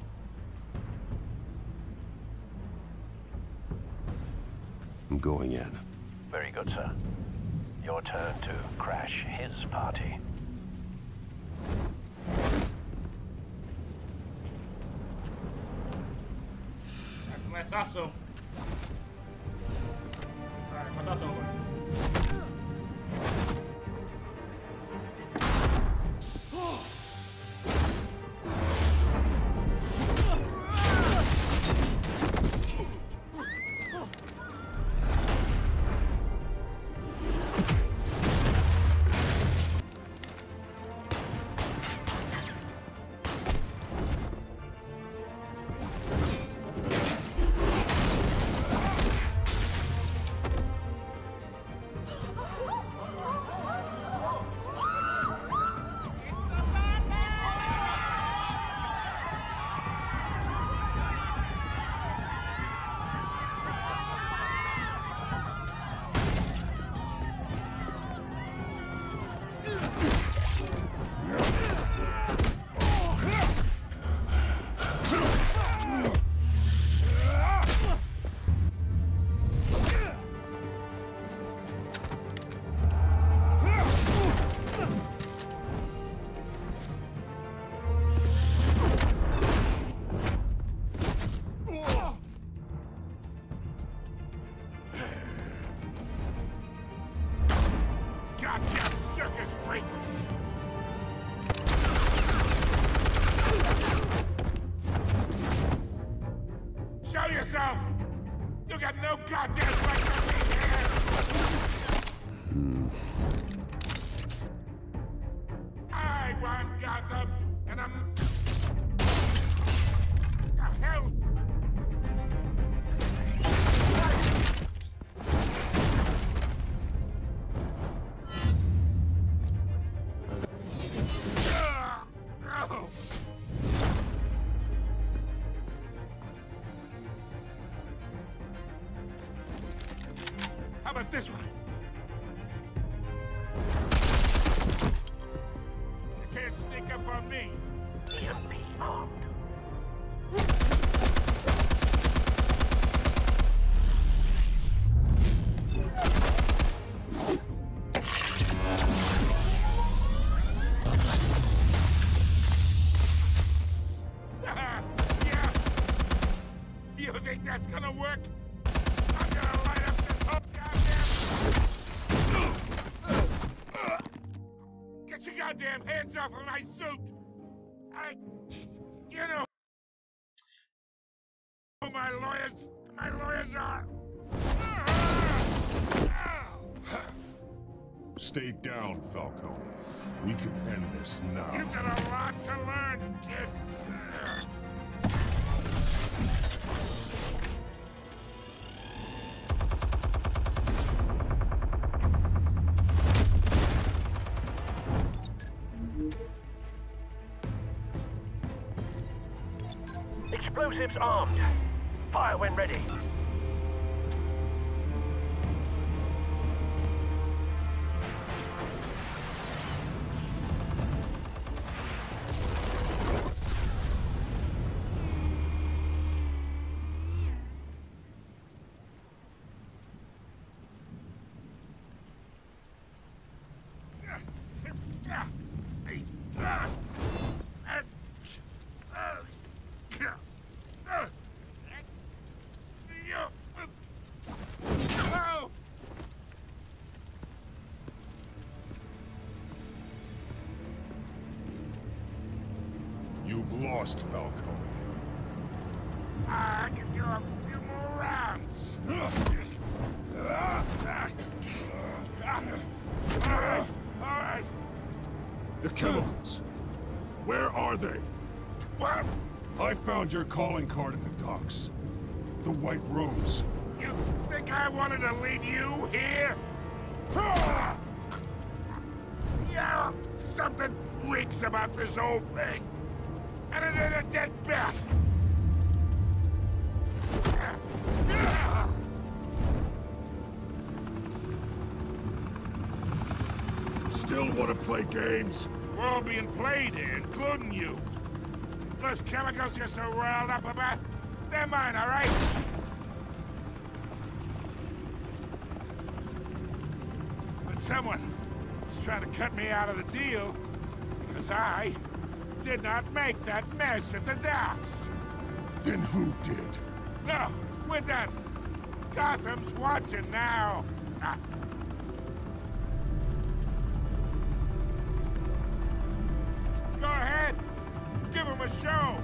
I'm going in. Very good, sir. Your turn to crash his party. Vai começar a ação. Vai começar a ação agora. Show yourself! You got no goddamn right to be here! I want Gotham, and I'm... The hell? How about this one? You can't sneak up on me. EMP armed. Yeah. You think that's gonna work? I'm gonna light up this whole goddamn... Get your goddamn hands off of my suit! You know who my lawyers are. Stay down, Falcone. We can end this now. You've got a lot to learn, kid. Explosives armed. Fire when ready. You've lost, Falcone. I can go a few more rounds. All right. The chemicals. Where are they? What? I found your calling card at the docks. The White Rose. You think I wanted to lead you here? Yeah, something reeks about this whole thing. And it ain't a dead bat. Still want to play games? We're all being played here, including you. Those chemicals you're so riled up about, they're mine, all right? But someone is trying to cut me out of the deal because I did not make that mess at the docks. Then who did? No, we're done. Gotham's watching now. Go ahead. Give him a show.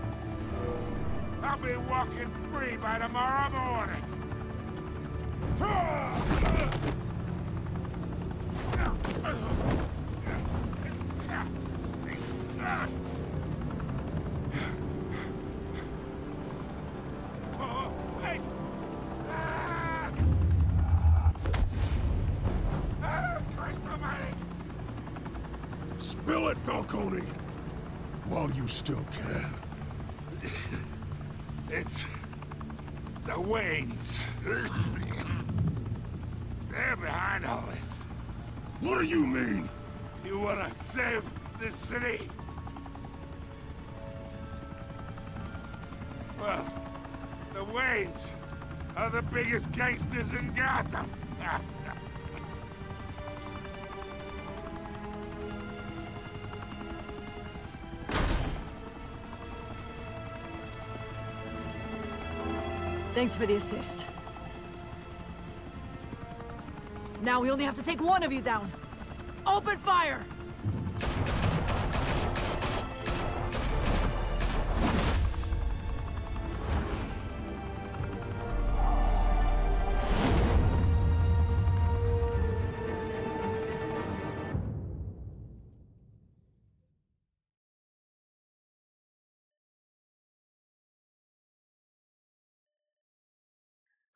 I'll be walking free by tomorrow morning. Spill it, Falcone! While you still can. It's the Waynes. They're behind all this. What do you mean? You wanna save this city? Well, the Waynes are the biggest gangsters in Gotham. Thanks for the assist. Now we only have to take one of you down. Open fire!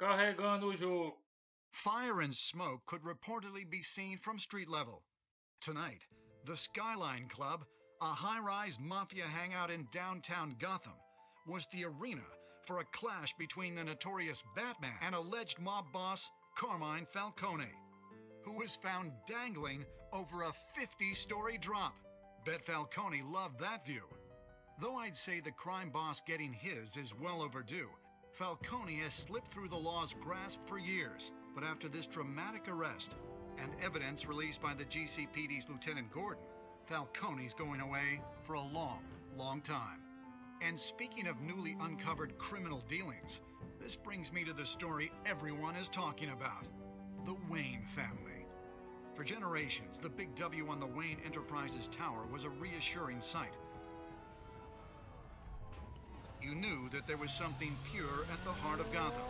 Carregando o jogo. Fire and smoke could reportedly be seen from street level. Tonight, the Skyline Club, a high-rise mafia hangout in downtown Gotham, was the arena for a clash between the notorious Batman and alleged mob boss Carmine Falcone, who was found dangling over a 50-story drop. Bet Falcone loved that view. Though I'd say the crime boss getting his is well overdue, Falcone has slipped through the law's grasp for years, but after this dramatic arrest and evidence released by the GCPD's Lieutenant Gordon, Falcone's going away for a long, long time. And speaking of newly uncovered criminal dealings, this brings me to the story everyone is talking about: the Wayne family. For generations, the big W on the Wayne Enterprises Tower was a reassuring sight. You knew that there was something pure at the heart of Gotham,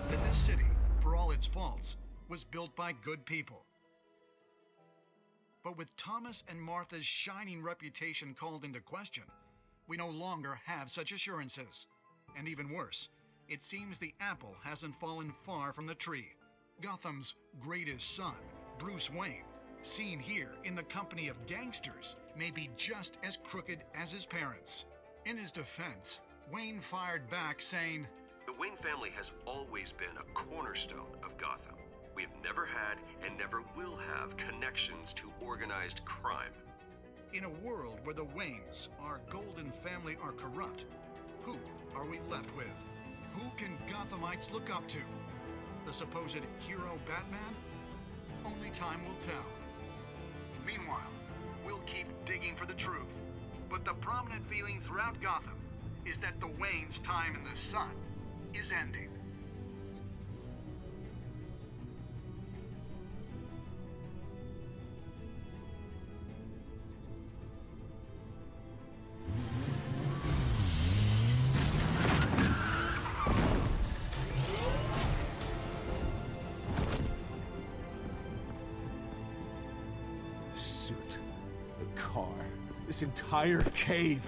that this city, for all its faults, was built by good people. But with Thomas and Martha's shining reputation called into question, we no longer have such assurances. And even worse, it seems the apple hasn't fallen far from the tree. Gotham's greatest son, Bruce Wayne, seen here in the company of gangsters, may be just as crooked as his parents. In his defense, Wayne fired back saying, "The Wayne family has always been a cornerstone of Gotham. We've never had and never will have connections to organized crime." In a world where the Waynes, our golden family, are corrupt, who are we left with? Who can Gothamites look up to? The supposed hero Batman? Only time will tell. Meanwhile, we'll keep digging for the truth. But the prominent feeling throughout Gotham is that the Waynes' time in the sun is ending. The suit, the car, this entire cave.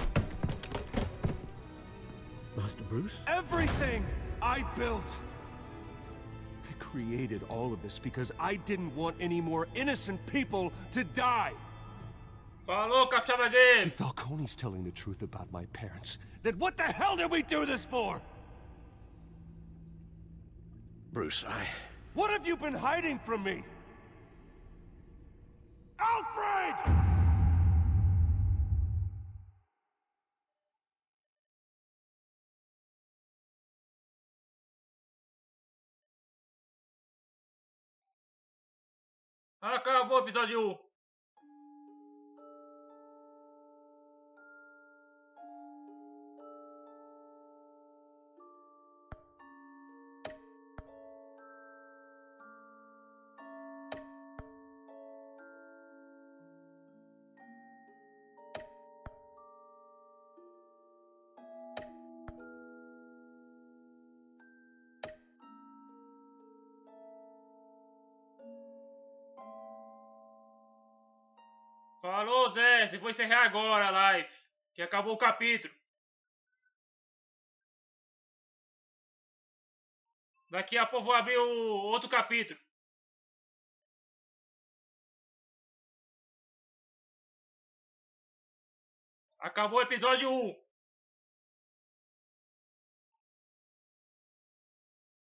Master Bruce? Everything I built! I created all of this because I didn't want any more innocent people to die! Falou, cachorro dele! If Falcone's telling the truth about my parents, then what the hell did we do this for? Bruce, What have you been hiding from me? Alfred! Acabou o episódio 1. Falou, Zé. Vou encerrar agora a live, que acabou o capítulo. Daqui a pouco vou abrir o outro capítulo. Acabou o episódio 1.